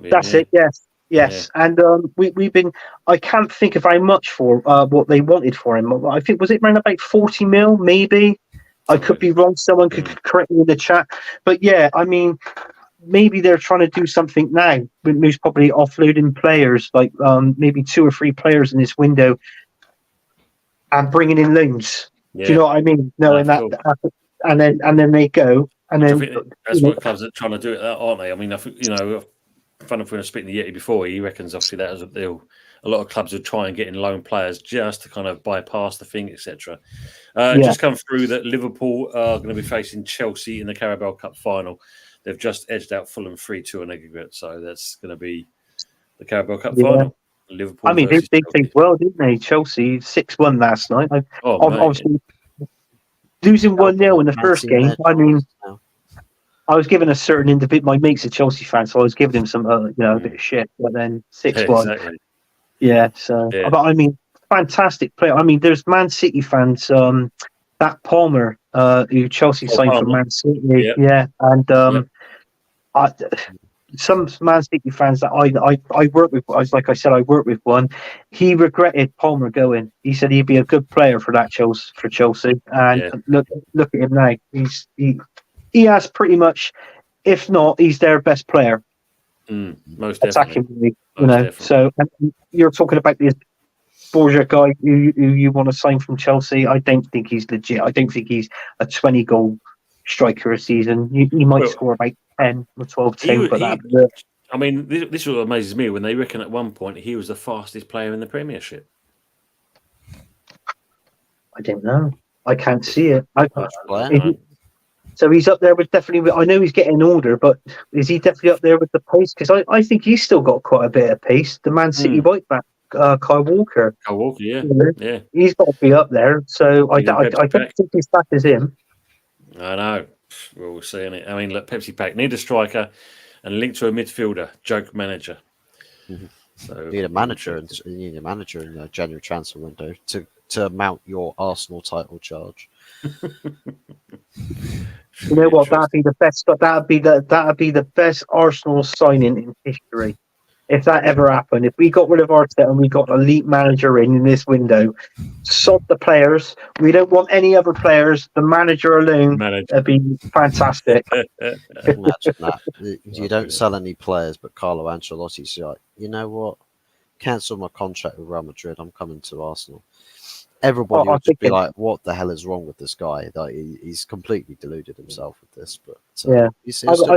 That's it. Yes. Yeah. And we've been. I can't think of how much for what they wanted for him. I think was it around about 40 mil, maybe. I could be wrong. Someone could correct me in the chat. But yeah, I mean, maybe they're trying to do something now. Most probably offloading players, like maybe 2 or 3 players in this window, and bringing in loans. Yeah. Do you know what I mean? Knowing that, and then they go, and then that's what clubs are trying to do, aren't they? I mean, I think, you know, fun if we were speaking to Yeti before, he reckons obviously that a lot of clubs would try and get in loan players just to kind of bypass the thing, etc. Just come through that Liverpool are going to be facing Chelsea in the Carabao Cup final. They've just edged out Fulham 3-2 on aggregate, so that's going to be the Carabao Cup final. Liverpool. I mean, they played well, didn't they? Chelsea 6-1 last night. Obviously, losing 1-0 in the first game. I mean, I was giving a certain individual. My mate's a Chelsea fan, so I was giving him some, a bit of shit. But then 6-1. Exactly. Yeah. So, but I mean, fantastic player. I mean, there's Man City fans. That Palmer, who Chelsea signed from Man City. Yeah, and some Man City fans that I work with, like I said, I work with one. He regretted Palmer going. He said he'd be a good player for Chelsea. And look at him now. He has pretty much, if not, he's their best player. Most definitely. So and you're talking about this Borja guy who you want to sign from Chelsea. I don't think he's legit. I don't think he's a 20 goal striker a season. You might score about 10 or 12 2, but I mean, this what amazes me when they reckon at one point he was the fastest player in the Premiership. I don't know. I can't see it. So he's up there with definitely. I know he's getting older, but is he definitely up there with the pace? Because I think he's still got quite a bit of pace. The Man City right back, Kyle Walker. Kyle Walker, yeah. He's got to be up there. So I don't think he's back as him. I know. We're all seeing it. I mean, look, Pepsi Pack need a striker and link to a midfielder. Joke manager. Mm-hmm. So you need a manager in the January transfer window to mount your Arsenal title charge. You know what? That'd be the best. That'd be the best Arsenal signing in history. If that ever happened, if we got rid of Arteta and we got an elite manager in this window, sod the players. We don't want any other players. The manager alone would be fantastic. Imagine that. You don't sell any players, but Carlo Ancelotti's like, you know what? Cancel my contract with Real Madrid. I'm coming to Arsenal. Everybody would just be like, "What the hell is wrong with this guy? Like, he's completely deluded himself with this." But I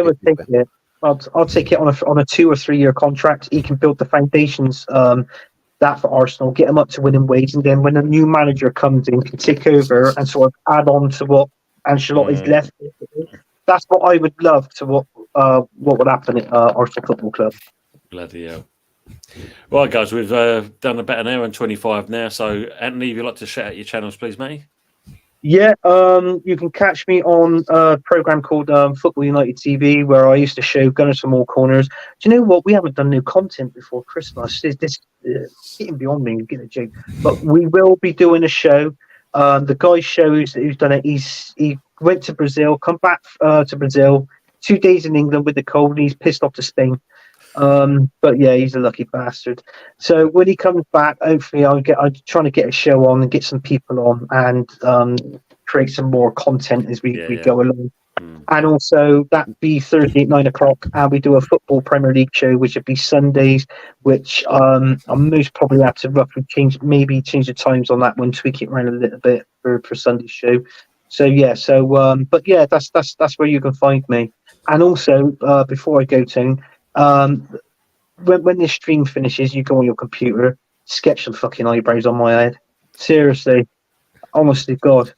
would take it. I'll take it on a 2 or 3 year contract. He can build the foundations that for Arsenal, get him up to winning ways, and then when a new manager comes in, can take over and sort of add on to what Ancelotti's left. That's what I would love to what would happen at Arsenal Football Club. Bloody hell. Right, guys, we've done about an hour and 25 now. So, Anthony, if you'd like to shout out your channels, please, mate. Yeah, you can catch me on a program called Football United TV, where I used to show Gunners from All Corners. Do you know what? We haven't done new content before Christmas. This getting beyond me, getting a joke. But we will be doing a show. The guy who's done it. He went to Brazil, come back to Brazil, 2 days in England with the cold, and he's pissed off to Spain. But yeah, he's a lucky bastard. So when he comes back, hopefully I'm trying to get a show on and get some people on and create some more content as we go along. And also that be Thursday at 9 o'clock, and we do a football Premier League show, which would be Sundays, which I most probably have to roughly change the times on that one, tweak it around a little bit for Sunday's show. So yeah, but yeah, that's where you can find me. And also before I go, Tone. When this stream finishes, you go on your computer, sketch some fucking eyebrows on my head. Seriously, honestly, God.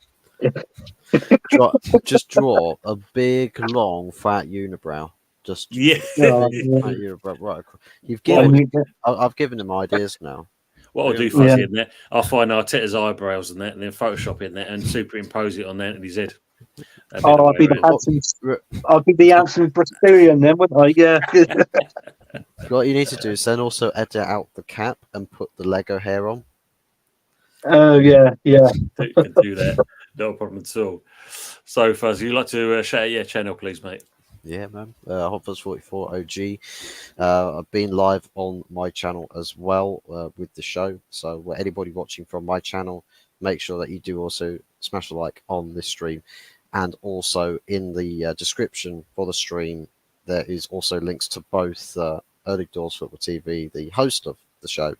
Just draw a big, long, fat unibrow. Just unibrow, right. I've given him ideas now. What I'll do, Fuzzy, in there, I'll find Arteta's eyebrows in that, and then Photoshop in that, and superimpose it on Anthony's head. I'll be the handsome Brazilian then, wouldn't I? Yeah. What you need to do is then also edit out the cap and put the Lego hair on. Oh yeah. You can do that. No problem at all. So, Fuzz, you'd like to shout out your channel, please, mate? Yeah, man. HotFuzz44 OG. I've been live on my channel as well with the show. So, anybody watching from my channel, make sure that you do also smash the like on this stream. And also in the description for the stream, there is also links to both Early Doors Football TV, the host of the show,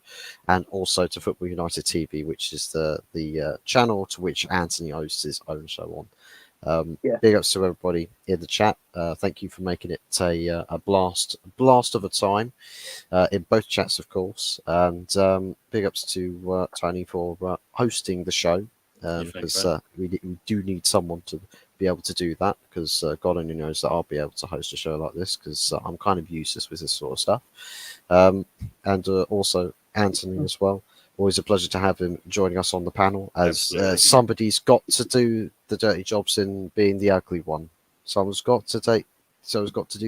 and also to Football United TV, which is the channel to which Anthony hosts his own show on. Big ups to everybody in the chat. Thank you for making it a blast of a time in both chats, of course. And big ups to Tony for hosting the show. Because we do need someone to be able to do that, because God only knows that I'll be able to host a show like this, because I'm kind of useless with this sort of stuff. And also Anthony as well. Always a pleasure to have him joining us on the panel, as somebody's got to do the dirty jobs in being the ugly one. Someone's got to do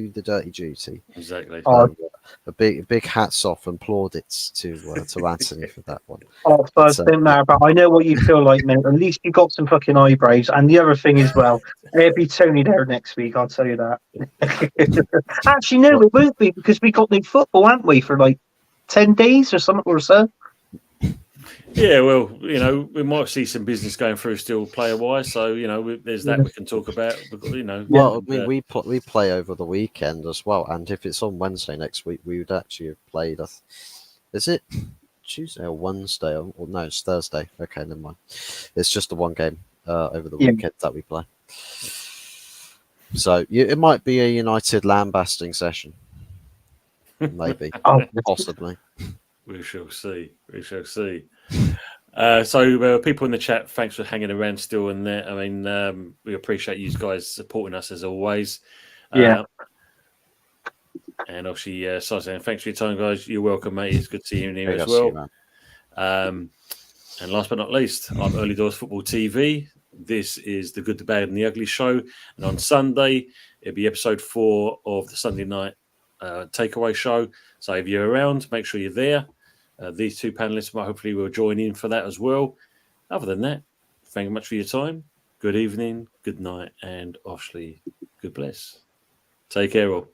the dirty duty. Exactly. A big hats off and plaudits to Anthony for that one. Oh, first don't matter, but I know what you feel like, mate. At least you got some fucking eyebrows. And the other thing as well, there'll be Tony there next week. I'll tell you that. Actually, no, it won't be, because we got new football, haven't we, for like 10 days or something or so. Yeah, well, we might see some business going through still player-wise, so there's that we can talk about. Well, we play over the weekend as well, and if it's on Wednesday next week, we would actually have played. Is it Tuesday or Wednesday? Or no, it's Thursday. Okay, never mind. It's just the one game over the weekend that we play. So it might be a United lambasting session. Maybe. Possibly. We shall see. We shall see. So people in the chat, thanks for hanging around still in there. I mean, we appreciate you guys supporting us as always. Yeah. And obviously, saying thanks for your time, guys. You're welcome, mate. It's good to see you here as You, well. And last but not least, I'm Early Doors Football TV. This is the Good, the Bad, and the Ugly show. And on Sunday, it'll be episode 4 of the Sunday night takeaway show. So if you're around, make sure you're there. These two panelists hopefully will join in for that as well. Other than that, thank you much for your time. Good evening, good night, and obviously, good bless. Take care all.